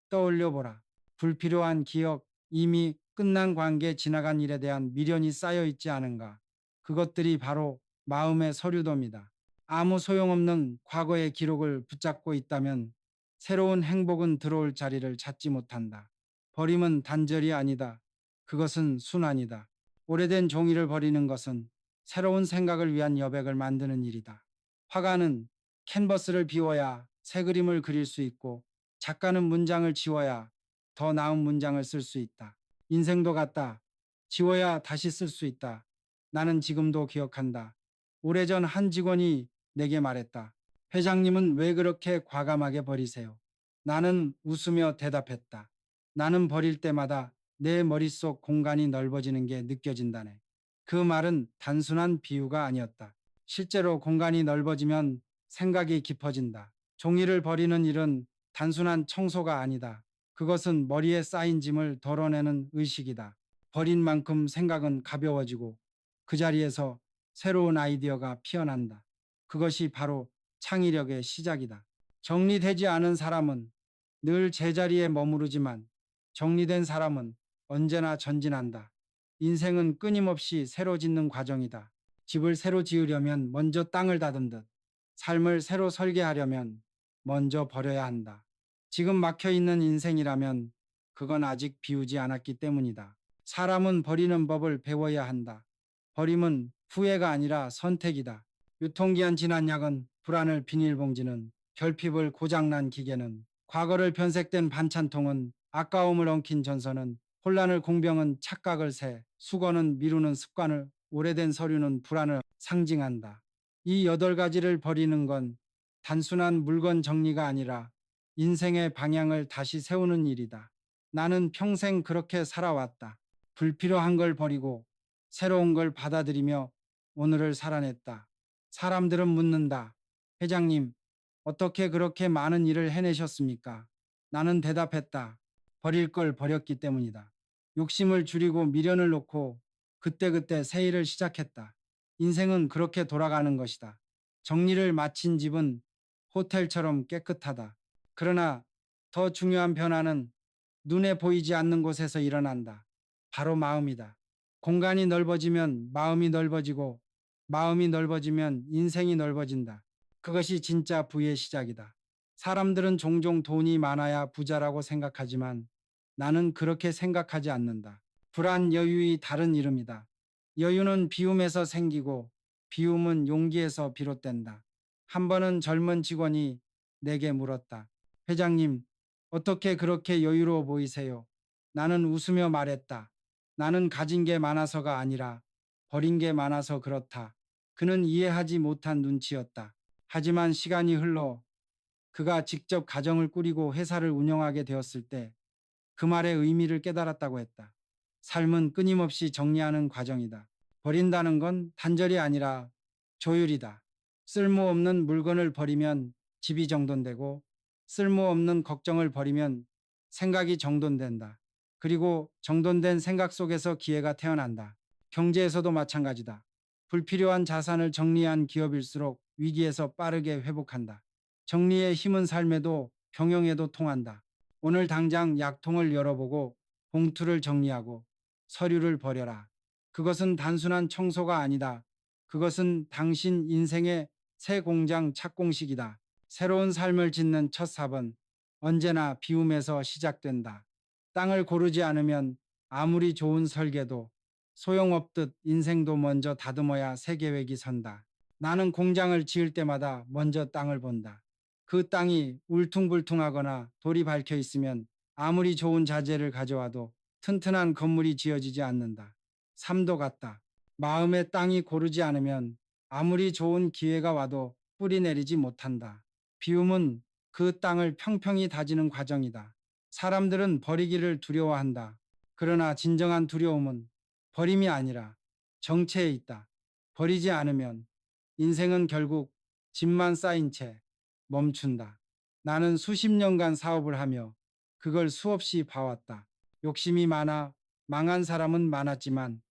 떠올려 보라. 불필요한 기억, 이미 끝난 관계, 지나간 일에 대한 미련이 쌓여 있지 않은가. 그것들이 바로 마음의 서류도입니다. 아무 소용없는 과거의 기록을 붙잡고 있다면 새로운 행복은 들어올 자리를 찾지 못한다. 버림은 단절이 아니다. 그것은 순환이다. 오래된 종이를 버리는 것은 새로운 생각을 위한 여백을 만드는 일이다. 화가는 캔버스를 비워야 새 그림을 그릴 수 있고 작가는 문장을 지워야 더 나은 문장을 쓸 수 있다. 인생도 같다. 지워야 다시 쓸 수 있다. 나는 지금도 기억한다. 오래전 한 직원이 내게 말했다. 회장님은 왜 그렇게 과감하게 버리세요? 나는 웃으며 대답했다. 나는 버릴 때마다 내 머릿속 공간이 넓어지는 게 느껴진다네. 그 말은 단순한 비유가 아니었다. 실제로 공간이 넓어지면 생각이 깊어진다. 종이를 버리는 일은 단순한 청소가 아니다. 그것은 머리에 쌓인 짐을 덜어내는 의식이다. 버린 만큼 생각은 가벼워지고 그 자리에서 새로운 아이디어가 피어난다. 그것이 바로 창의력의 시작이다. 정리되지 않은 사람은 늘 제자리에 머무르지만 정리된 사람은 언제나 전진한다. 인생은 끊임없이 새로 짓는 과정이다. 집을 새로 지으려면 먼저 땅을 다듬듯 삶을 새로 설계하려면 먼저 버려야 한다. 지금 막혀 있는 인생이라면 그건 아직 비우지 않았기 때문이다. 사람은 버리는 법을 배워야 한다. 버림은 후회가 아니라 선택이다. 유통기한 지난 약은 불안을 비닐봉지는 결핍을 고장난 기계는 과거를 변색된 반찬통은 아까움을 엉킨 전선은 혼란을 공병은 착각을 새 수건은 미루는 습관을 오래된 서류는 불안을 상징한다. 이 8가지를 버리는 건 단순한 물건 정리가 아니라 인생의 방향을 다시 세우는 일이다. 나는 평생 그렇게 살아왔다. 불필요한 걸 버리고 새로운 걸 받아들이며 오늘을 살아냈다. 사람들은 묻는다. 회장님, 어떻게 그렇게 많은 일을 해내셨습니까? 나는 대답했다. 버릴 걸 버렸기 때문이다. 욕심을 줄이고 미련을 놓고 그때그때 새 일을 시작했다. 인생은 그렇게 돌아가는 것이다. 정리를 마친 집은 호텔처럼 깨끗하다. 그러나 더 중요한 변화는 눈에 보이지 않는 곳에서 일어난다. 바로 마음이다. 공간이 넓어지면 마음이 넓어지고 마음이 넓어지면 인생이 넓어진다. 그것이 진짜 부의 시작이다. 사람들은 종종 돈이 많아야 부자라고 생각하지만 나는 그렇게 생각하지 않는다. 불안 여유의 다른 이름이다. 여유는 비움에서 생기고 비움은 용기에서 비롯된다. 한 번은 젊은 직원이 내게 물었다. 회장님, 어떻게 그렇게 여유로워 보이세요? 나는 웃으며 말했다. 나는 가진 게 많아서가 아니라 버린 게 많아서 그렇다. 그는 이해하지 못한 눈치였다. 하지만 시간이 흘러 그가 직접 가정을 꾸리고 회사를 운영하게 되었을 때 그 말의 의미를 깨달았다고 했다. 삶은 끊임없이 정리하는 과정이다. 버린다는 건 단절이 아니라 조율이다. 쓸모없는 물건을 버리면 집이 정돈되고 쓸모없는 걱정을 버리면 생각이 정돈된다. 그리고 정돈된 생각 속에서 기회가 태어난다. 경제에서도 마찬가지다. 불필요한 자산을 정리한 기업일수록 위기에서 빠르게 회복한다. 정리의 힘은 삶에도 경영에도 통한다. 오늘 당장 약통을 열어보고 봉투를 정리하고 서류를 버려라. 그것은 단순한 청소가 아니다. 그것은 당신 인생의 새 공장 착공식이다. 새로운 삶을 짓는 첫 삽은 언제나 비움에서 시작된다. 땅을 고르지 않으면 아무리 좋은 설계도 소용없듯 인생도 먼저 다듬어야 새 계획이 선다. 나는 공장을 지을 때마다 먼저 땅을 본다. 그 땅이 울퉁불퉁하거나 돌이 박혀 있으면 아무리 좋은 자재를 가져와도 튼튼한 건물이 지어지지 않는다. 삶도 같다. 마음의 땅이 고르지 않으면 아무리 좋은 기회가 와도 뿌리 내리지 못한다. 비움은 그 땅을 평평히 다지는 과정이다. 사람들은 버리기를 두려워한다. 그러나 진정한 두려움은 버림이 아니라 정체에 있다. 버리지 않으면 인생은 결국 짐만 쌓인 채 멈춘다. 나는 수십 년간 사업을 하며 그걸 수없이 봐왔다. 욕심이 많아 망한 사람은 많았지만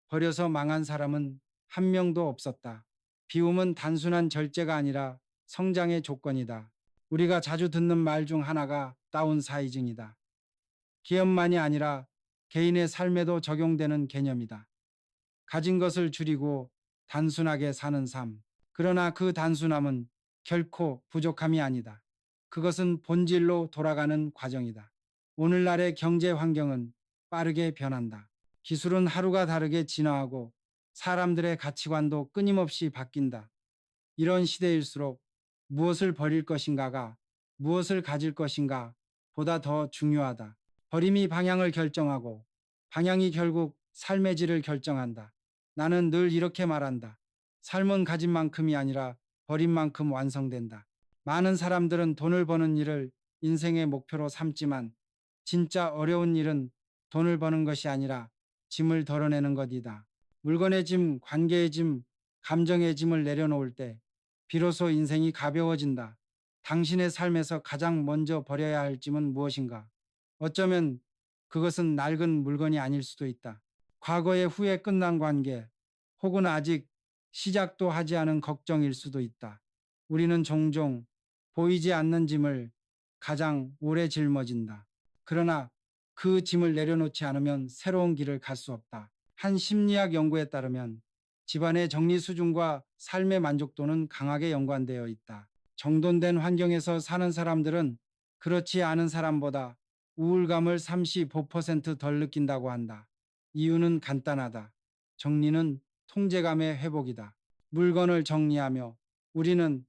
버려서 망한 사람은 한 명도 없었다. 비움은 단순한 절제가 아니라 성장의 조건이다. 우리가 자주 듣는 말 중 하나가 다운사이징이다. 기업만이 아니라 개인의 삶에도 적용되는 개념이다. 가진 것을 줄이고 단순하게 사는 삶. 그러나 그 단순함은 결코 부족함이 아니다. 그것은 본질로 돌아가는 과정이다. 오늘날의 경제 환경은 빠르게 변한다. 기술은 하루가 다르게 진화하고 사람들의 가치관도 끊임없이 바뀐다. 이런 시대일수록 무엇을 버릴 것인가가 무엇을 가질 것인가 보다 더 중요하다. 버림이 방향을 결정하고 방향이 결국 삶의 질을 결정한다. 나는 늘 이렇게 말한다. 삶은 가진 만큼이 아니라 버린 만큼 완성된다. 많은 사람들은 돈을 버는 일을 인생의 목표로 삼지만 진짜 어려운 일은 돈을 버는 것이 아니라 짐을 덜어내는 것이다. 물건의 짐, 관계의 짐, 감정의 짐을 내려놓을 때 비로소 인생이 가벼워진다. 당신의 삶에서 가장 먼저 버려야 할 짐은 무엇인가? 어쩌면 그것은 낡은 물건이 아닐 수도 있다. 과거의 후에 끝난 관계, 혹은 아직 시작도 하지 않은 걱정일 수도 있다. 우리는 종종 보이지 않는 짐을 가장 오래 짊어진다. 그러나 그 짐을 내려놓지 않으면 새로운 길을 갈 수 없다. 한 심리학 연구에 따르면 집안의 정리 수준과 삶의 만족도는 강하게 연관되어 있다. 정돈된 환경에서 사는 사람들은 그렇지 않은 사람보다 우울감을 35%덜 느낀다고 한다. 이유는 간단하다. 정리는 통제감의 회복이다. 물건을 정리하며 우리는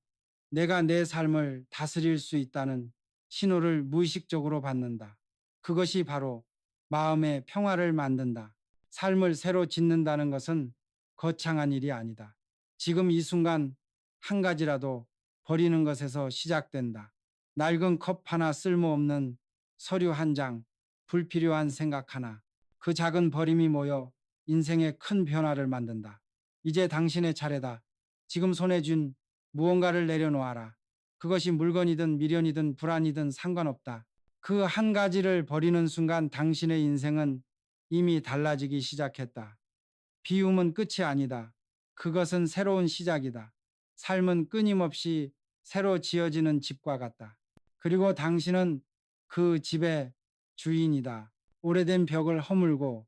내가 내 삶을 다스릴 수 있다는 신호를 무의식적으로 받는다. 그것이 바로 마음의 평화를 만든다. 삶을 새로 짓는다는 것은 거창한 일이 아니다. 지금 이 순간 한 가지라도 버리는 것에서 시작된다. 낡은 컵 하나, 쓸모없는 서류 한 장, 불필요한 생각 하나. 그 작은 버림이 모여 인생의 큰 변화를 만든다. 이제 당신의 차례다. 지금 손에 쥔 무언가를 내려놓아라. 그것이 물건이든 미련이든 불안이든 상관없다. 그 한 가지를 버리는 순간 당신의 인생은 이미 달라지기 시작했다. 비움은 끝이 아니다. 그것은 새로운 시작이다. 삶은 끊임없이 새로 지어지는 집과 같다. 그리고 당신은 그 집의 주인이다. 오래된 벽을 허물고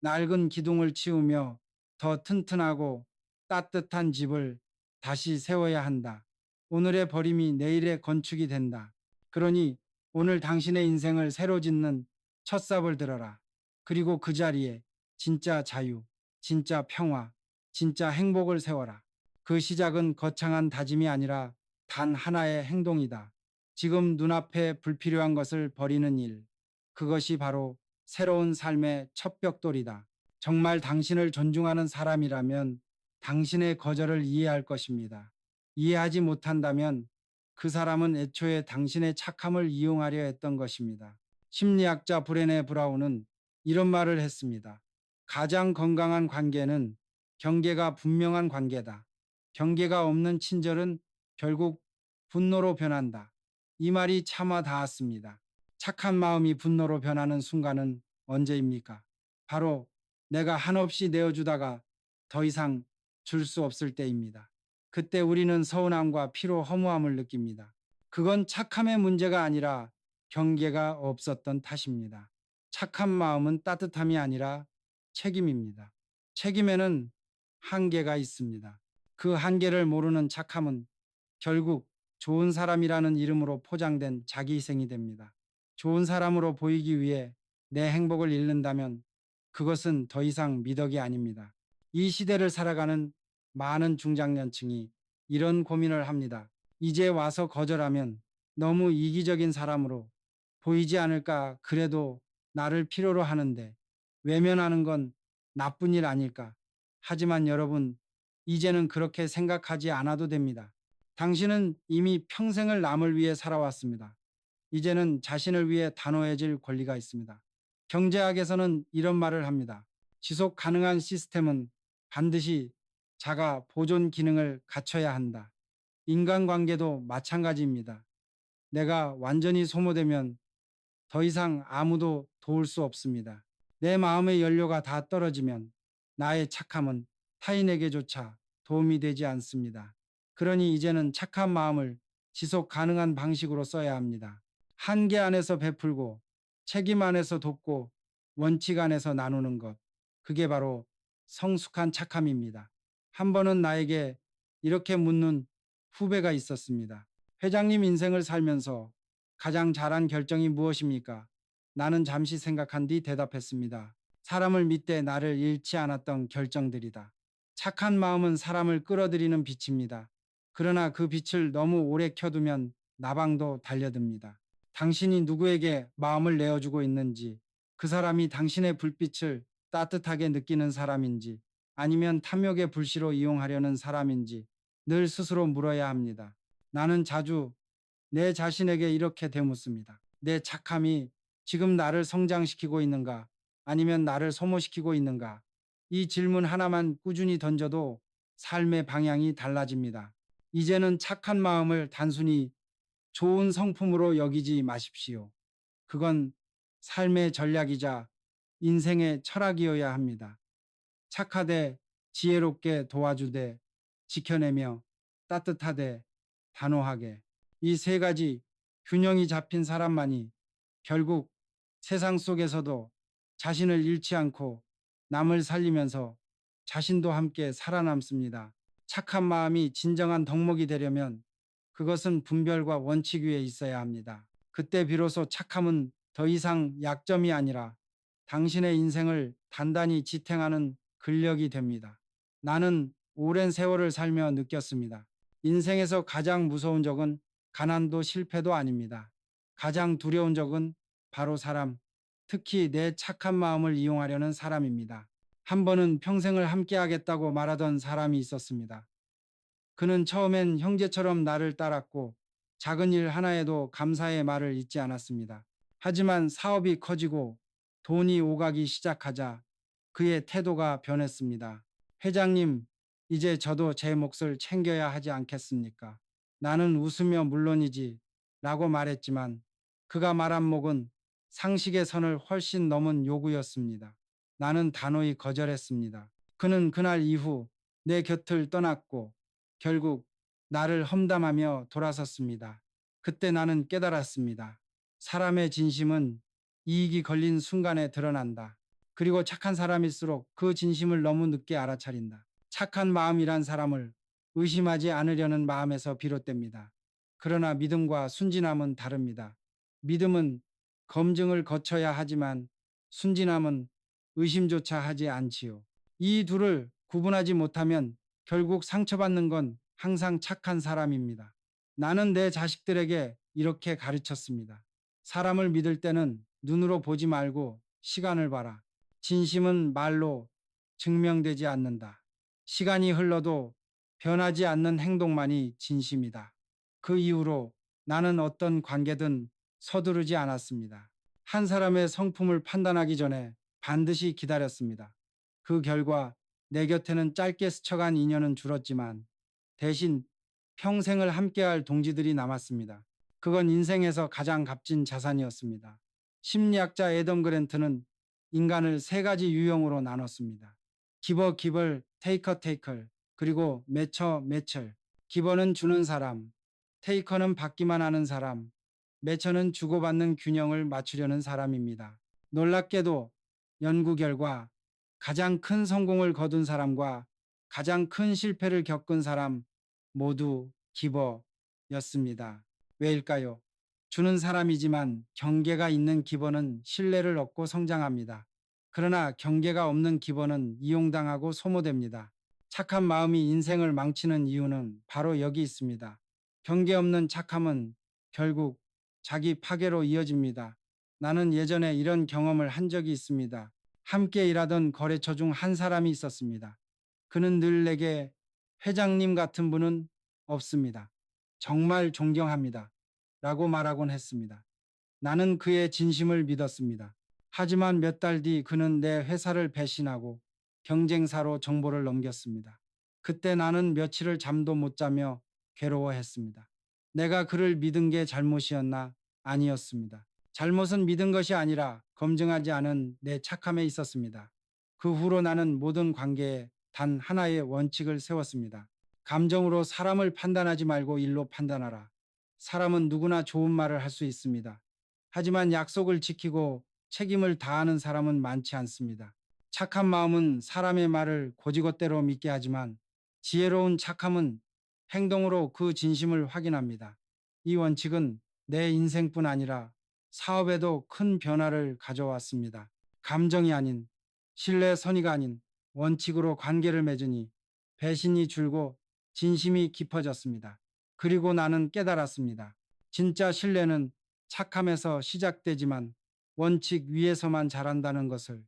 낡은 기둥을 치우며 더 튼튼하고 따뜻한 집을 다시 세워야 한다. 오늘의 버림이 내일의 건축이 된다. 그러니 오늘 당신의 인생을 새로 짓는 첫삽을 들어라. 그리고 그 자리에 진짜 자유, 진짜 평화, 진짜 행복을 세워라. 그 시작은 거창한 다짐이 아니라 단 하나의 행동이다. 지금 눈앞에 불필요한 것을 버리는 일. 그것이 바로 새로운 삶의 첫 벽돌이다. 정말 당신을 존중하는 사람이라면 당신의 거절을 이해할 것입니다. 이해하지 못한다면 그 사람은 애초에 당신의 착함을 이용하려 했던 것입니다. 심리학자 브레네 브라운은 이런 말을 했습니다. 가장 건강한 관계는 경계가 분명한 관계다. 경계가 없는 친절은 결국 분노로 변한다. 이 말이 차마 닿았습니다. 착한 마음이 분노로 변하는 순간은 언제입니까? 바로 내가 한없이 내어주다가 더 이상 줄 수 없을 때입니다. 그때 우리는 서운함과 피로 허무함을 느낍니다. 그건 착함의 문제가 아니라 경계가 없었던 탓입니다. 착한 마음은 따뜻함이 아니라 책임입니다. 책임에는 한계가 있습니다. 그 한계를 모르는 착함은 결국 좋은 사람이라는 이름으로 포장된 자기희생이 됩니다. 좋은 사람으로 보이기 위해 내 행복을 잃는다면 그것은 더 이상 미덕이 아닙니다. 이 시대를 살아가는 많은 중장년층이 이런 고민을 합니다. 이제 와서 거절하면 너무 이기적인 사람으로 보이지 않을까? 그래도 나를 필요로 하는데 외면하는 건 나쁜 일 아닐까? 하지만 여러분, 이제는 그렇게 생각하지 않아도 됩니다. 당신은 이미 평생을 남을 위해 살아왔습니다. 이제는 자신을 위해 단호해질 권리가 있습니다. 경제학에서는 이런 말을 합니다. 지속 가능한 시스템은 반드시 자가 보존 기능을 갖춰야 한다. 인간관계도 마찬가지입니다. 내가 완전히 소모되면 더 이상 아무도 도울 수 없습니다. 내 마음의 연료가 다 떨어지면 나의 착함은 타인에게조차 도움이 되지 않습니다. 그러니 이제는 착한 마음을 지속 가능한 방식으로 써야 합니다. 한계 안에서 베풀고 책임 안에서 돕고 원칙 안에서 나누는 것. 그게 바로 성숙한 착함입니다. 한 번은 나에게 이렇게 묻는 후배가 있었습니다. 회장님 인생을 살면서 가장 잘한 결정이 무엇입니까? 나는 잠시 생각한 뒤 대답했습니다. 사람을 믿되 나를 잃지 않았던 결정들이다. 착한 마음은 사람을 끌어들이는 빛입니다. 그러나 그 빛을 너무 오래 켜두면 나방도 달려듭니다. 당신이 누구에게 마음을 내어주고 있는지, 그 사람이 당신의 불빛을 따뜻하게 느끼는 사람인지, 아니면 탐욕의 불씨로 이용하려는 사람인지 늘 스스로 물어야 합니다. 나는 자주 내 자신에게 이렇게 되묻습니다. 내 착함이 지금 나를 성장시키고 있는가? 아니면 나를 소모시키고 있는가? 이 질문 하나만 꾸준히 던져도 삶의 방향이 달라집니다. 이제는 착한 마음을 단순히 좋은 성품으로 여기지 마십시오. 그건 삶의 전략이자 인생의 철학이어야 합니다. 착하되 지혜롭게 도와주되 지켜내며 따뜻하되 단호하게 이 세 가지 균형이 잡힌 사람만이 결국 세상 속에서도 자신을 잃지 않고 남을 살리면서 자신도 함께 살아남습니다. 착한 마음이 진정한 덕목이 되려면 그것은 분별과 원칙 위에 있어야 합니다. 그때 비로소 착함은 더 이상 약점이 아니라 당신의 인생을 단단히 지탱하는 근력이 됩니다. 나는 오랜 세월을 살며 느꼈습니다. 인생에서 가장 무서운 적은 가난도 실패도 아닙니다. 가장 두려운 적은 바로 사람, 특히 내 착한 마음을 이용하려는 사람입니다. 한 번은 평생을 함께하겠다고 말하던 사람이 있었습니다. 그는 처음엔 형제처럼 나를 따랐고 작은 일 하나에도 감사의 말을 잊지 않았습니다. 하지만 사업이 커지고 돈이 오가기 시작하자 그의 태도가 변했습니다. 회장님, 이제 저도 제 몫을 챙겨야 하지 않겠습니까? 나는 웃으며 물론이지 라고 말했지만 그가 말한 목은 상식의 선을 훨씬 넘은 요구였습니다. 나는 단호히 거절했습니다. 그는 그날 이후 내 곁을 떠났고 결국 나를 험담하며 돌아섰습니다. 그때 나는 깨달았습니다. 사람의 진심은 이익이 걸린 순간에 드러난다. 그리고 착한 사람일수록 그 진심을 너무 늦게 알아차린다. 착한 마음이란 사람을 의심하지 않으려는 마음에서 비롯됩니다. 그러나 믿음과 순진함은 다릅니다. 믿음은 검증을 거쳐야 하지만 순진함은 의심조차 하지 않지요. 이 둘을 구분하지 못하면 결국 상처받는 건 항상 착한 사람입니다. 나는 내 자식들에게 이렇게 가르쳤습니다. 사람을 믿을 때는 눈으로 보지 말고 시간을 봐라. 진심은 말로 증명되지 않는다. 시간이 흘러도 변하지 않는 행동만이 진심이다. 그 이후로 나는 어떤 관계든 서두르지 않았습니다. 한 사람의 성품을 판단하기 전에 반드시 기다렸습니다. 그 결과 내 곁에는 짧게 스쳐간 인연은 줄었지만 대신 평생을 함께할 동지들이 남았습니다. 그건 인생에서 가장 값진 자산이었습니다. 심리학자 애덤 그랜트는 인간을 세 가지 유형으로 나눴습니다. 기버 기벌, 테이커 테이컬, 그리고 매처 매철. 기버는 주는 사람, 테이커는 받기만 하는 사람, 매처는 주고받는 균형을 맞추려는 사람입니다. 놀랍게도 연구 결과 가장 큰 성공을 거둔 사람과 가장 큰 실패를 겪은 사람 모두 기버였습니다. 왜일까요? 주는 사람이지만 경계가 있는 기버는 신뢰를 얻고 성장합니다. 그러나 경계가 없는 기버는 이용당하고 소모됩니다. 착한 마음이 인생을 망치는 이유는 바로 여기 있습니다. 경계 없는 착함은 결국 자기 파괴로 이어집니다. 나는 예전에 이런 경험을 한 적이 있습니다. 함께 일하던 거래처 중 한 사람이 있었습니다. 그는 늘 내게 회장님 같은 분은 없습니다. 정말 존경합니다. 라고 말하곤 했습니다. 나는 그의 진심을 믿었습니다. 하지만 몇 달 뒤 그는 내 회사를 배신하고 경쟁사로 정보를 넘겼습니다. 그때 나는 며칠을 잠도 못 자며 괴로워했습니다. 내가 그를 믿은 게 잘못이었나? 아니었습니다. 잘못은 믿은 것이 아니라 검증하지 않은 내 착함에 있었습니다. 그 후로 나는 모든 관계에 단 하나의 원칙을 세웠습니다. 감정으로 사람을 판단하지 말고 일로 판단하라. 사람은 누구나 좋은 말을 할 수 있습니다. 하지만 약속을 지키고 책임을 다하는 사람은 많지 않습니다. 착한 마음은 사람의 말을 고지것대로 믿게 하지만 지혜로운 착함은 행동으로 그 진심을 확인합니다. 이 원칙은 내 인생뿐 아니라 사업에도 큰 변화를 가져왔습니다. 감정이 아닌 신뢰 선의가 아닌 원칙으로 관계를 맺으니 배신이 줄고 진심이 깊어졌습니다. 그리고 나는 깨달았습니다. 진짜 신뢰는 착함에서 시작되지만 원칙 위에서만 자란다는 것을.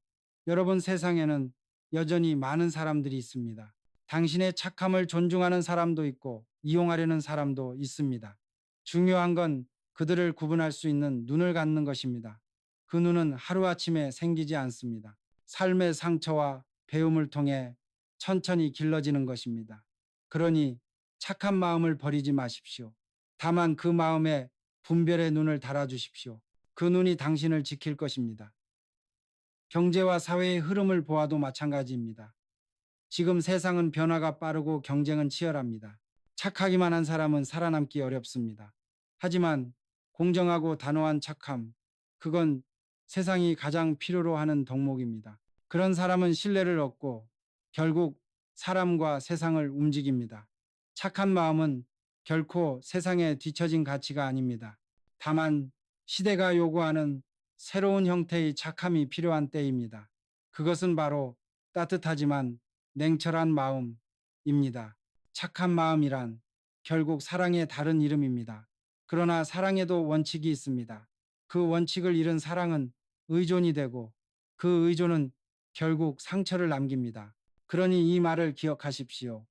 여러분, 세상에는 여전히 많은 사람들이 있습니다. 당신의 착함을 존중하는 사람도 있고 이용하려는 사람도 있습니다. 중요한 건 그들을 구분할 수 있는 눈을 갖는 것입니다. 그 눈은 하루아침에 생기지 않습니다. 삶의 상처와 배움을 통해 천천히 길러지는 것입니다. 그러니 착한 마음을 버리지 마십시오. 다만 그 마음에 분별의 눈을 달아주십시오. 그 눈이 당신을 지킬 것입니다. 경제와 사회의 흐름을 보아도 마찬가지입니다. 지금 세상은 변화가 빠르고 경쟁은 치열합니다. 착하기만 한 사람은 살아남기 어렵습니다. 하지만 공정하고 단호한 착함, 그건 세상이 가장 필요로 하는 덕목입니다. 그런 사람은 신뢰를 얻고 결국 사람과 세상을 움직입니다. 착한 마음은 결코 세상에 뒤처진 가치가 아닙니다. 다만 시대가 요구하는 새로운 형태의 착함이 필요한 때입니다. 그것은 바로 따뜻하지만 냉철한 마음입니다. 착한 마음이란 결국 사랑의 다른 이름입니다. 그러나 사랑에도 원칙이 있습니다. 그 원칙을 잃은 사랑은 의존이 되고 그 의존은 결국 상처를 남깁니다. 그러니 이 말을 기억하십시오.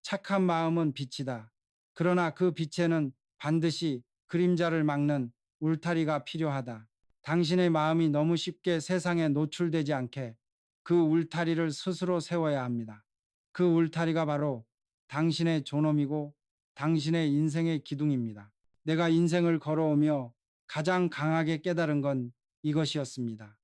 착한 마음은 빛이다. 그러나 그 빛에는 반드시 그림자를 막는 울타리가 필요하다. 당신의 마음이 너무 쉽게 세상에 노출되지 않게 그 울타리를 스스로 세워야 합니다. 그 울타리가 바로 당신의 존엄이고 당신의 인생의 기둥입니다. 내가 인생을 걸어오며 가장 강하게 깨달은 건 이것이었습니다.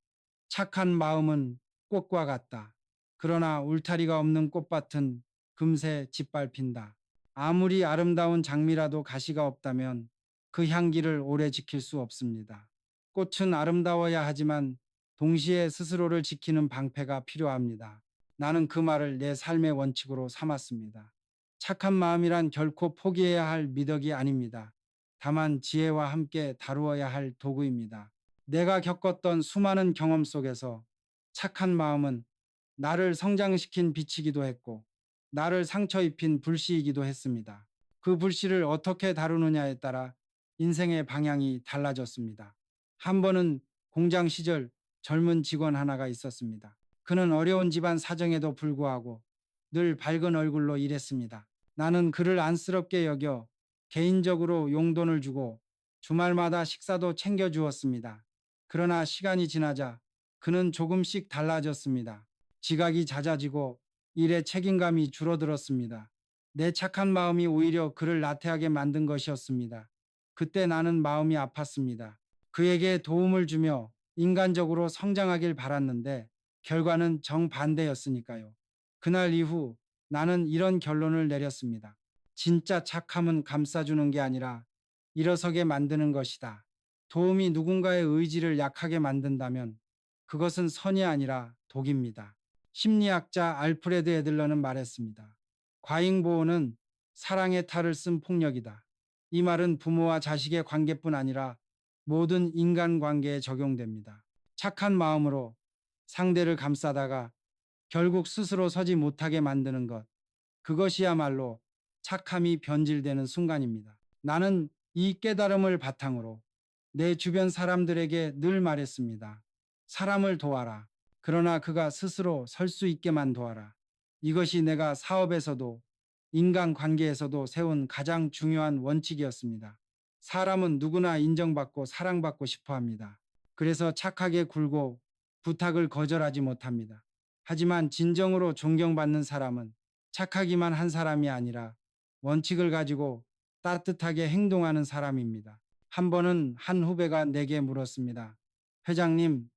착한 마음은 꽃과 같다. 그러나 울타리가 없는 꽃밭은 금세 짓밟힌다. 아무리 아름다운 장미라도 가시가 없다면 그 향기를 오래 지킬 수 없습니다. 꽃은 아름다워야 하지만 동시에 스스로를 지키는 방패가 필요합니다. 나는 그 말을 내 삶의 원칙으로 삼았습니다. 착한 마음이란 결코 포기해야 할 미덕이 아닙니다. 다만 지혜와 함께 다루어야 할 도구입니다. 내가 겪었던 수많은 경험 속에서 착한 마음은 나를 성장시킨 빛이기도 했고, 나를 상처 입힌 불씨이기도 했습니다. 그 불씨를 어떻게 다루느냐에 따라 인생의 방향이 달라졌습니다. 한 번은 공장 시절 젊은 직원 하나가 있었습니다. 그는 어려운 집안 사정에도 불구하고 늘 밝은 얼굴로 일했습니다. 나는 그를 안쓰럽게 여겨 개인적으로 용돈을 주고 주말마다 식사도 챙겨주었습니다. 그러나 시간이 지나자 그는 조금씩 달라졌습니다. 지각이 잦아지고 일에 책임감이 줄어들었습니다. 내 착한 마음이 오히려 그를 나태하게 만든 것이었습니다. 그때 나는 마음이 아팠습니다. 그에게 도움을 주며 인간적으로 성장하길 바랐는데 결과는 정반대였으니까요. 그날 이후 나는 이런 결론을 내렸습니다. 진짜 착함은 감싸주는 게 아니라 일어서게 만드는 것이다. 도움이 누군가의 의지를 약하게 만든다면 그것은 선이 아니라 독입니다. 심리학자 알프레드 애들러는 말했습니다. 과잉보호는 사랑의 탈을 쓴 폭력이다. 이 말은 부모와 자식의 관계뿐 아니라 모든 인간관계에 적용됩니다. 착한 마음으로 상대를 감싸다가 결국 스스로 서지 못하게 만드는 것, 그것이야말로 착함이 변질되는 순간입니다. 나는 이 깨달음을 바탕으로 내 주변 사람들에게 늘 말했습니다. 사람을 도와라. 그러나 그가 스스로 설 수 있게만 도와라. 이것이 내가 사업에서도 인간관계에서도 세운 가장 중요한 원칙이었습니다. 사람은 누구나 인정받고 사랑받고 싶어 합니다. 그래서 착하게 굴고 부탁을 거절하지 못합니다. 하지만 진정으로 존경받는 사람은 착하기만 한 사람이 아니라 원칙을 가지고 따뜻하게 행동하는 사람입니다. 한 번은 한 후배가 내게 물었습니다. 회장님,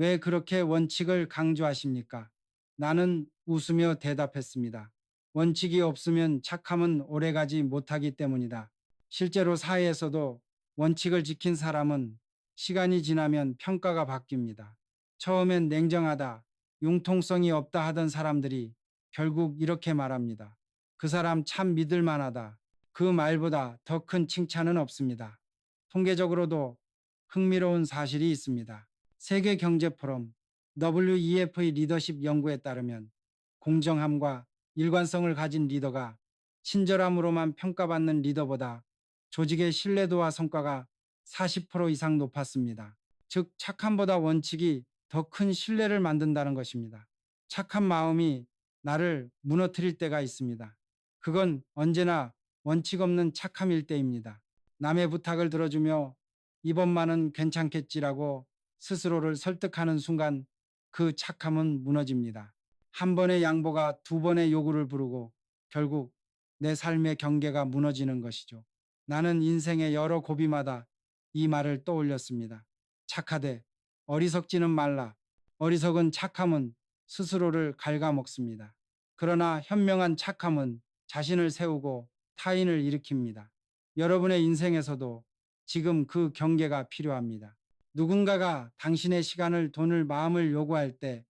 왜 그렇게 원칙을 강조하십니까? 나는 웃으며 대답했습니다. 원칙이 없으면 착함은 오래가지 못하기 때문이다. 실제로 사회에서도 원칙을 지킨 사람은 시간이 지나면 평가가 바뀝니다. 처음엔 냉정하다, 융통성이 없다 하던 사람들이 결국 이렇게 말합니다. 그 사람 참 믿을 만하다. 그 말보다 더 큰 칭찬은 없습니다. 통계적으로도 흥미로운 사실이 있습니다. 세계경제포럼 WEF의 리더십 연구에 따르면 공정함과 일관성을 가진 리더가 친절함으로만 평가받는 리더보다 조직의 신뢰도와 성과가 40% 이상 높았습니다. 즉, 착함보다 원칙이 더 큰 신뢰를 만든다는 것입니다. 착한 마음이 나를 무너뜨릴 때가 있습니다. 그건 언제나 원칙 없는 착함일 때입니다. 남의 부탁을 들어주며 이번만은 괜찮겠지라고 스스로를 설득하는 순간 그 착함은 무너집니다. 한 번의 양보가 두 번의 요구를 부르고 결국 내 삶의 경계가 무너지는 것이죠. 나는 인생의 여러 고비마다 이 말을 떠올렸습니다. 착하되 어리석지는 말라. 어리석은 착함은 스스로를 갉아먹습니다. 그러나 현명한 착함은 자신을 세우고 타인을 일으킵니다. 여러분의 인생에서도 지금 그 경계가 필요합니다. 누군가가 당신의 시간을, 돈을, 마음을 요구할 때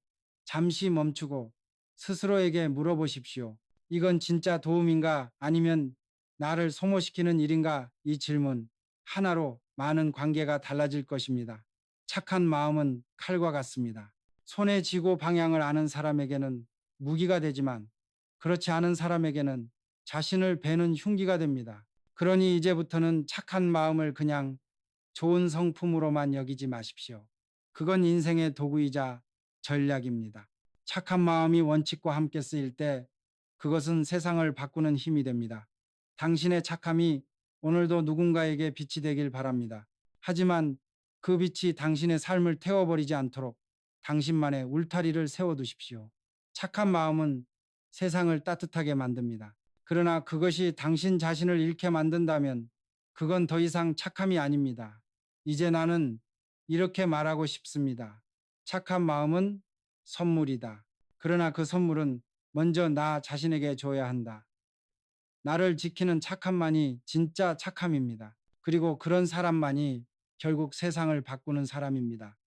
잠시 멈추고 스스로에게 물어보십시오. 이건 진짜 도움인가 아니면 나를 소모시키는 일인가? 이 질문 하나로 많은 관계가 달라질 것입니다. 착한 마음은 칼과 같습니다. 손에 쥐고 방향을 아는 사람에게는 무기가 되지만 그렇지 않은 사람에게는 자신을 베는 흉기가 됩니다. 그러니 이제부터는 착한 마음을 그냥 좋은 성품으로만 여기지 마십시오. 그건 인생의 도구이자 전략입니다. 착한 마음이 원칙과 함께 쓰일 때 그것은 세상을 바꾸는 힘이 됩니다. 당신의 착함이 오늘도 누군가에게 빛이 되길 바랍니다. 하지만 그 빛이 당신의 삶을 태워버리지 않도록 당신만의 울타리를 세워두십시오. 착한 마음은 세상을 따뜻하게 만듭니다. 그러나 그것이 당신 자신을 잃게 만든다면 그건 더 이상 착함이 아닙니다. 이제 나는 이렇게 말하고 싶습니다. 착한 마음은 선물이다. 그러나 그 선물은 먼저 나 자신에게 줘야 한다. 나를 지키는 착함만이 진짜 착함입니다. 그리고 그런 사람만이 결국 세상을 바꾸는 사람입니다.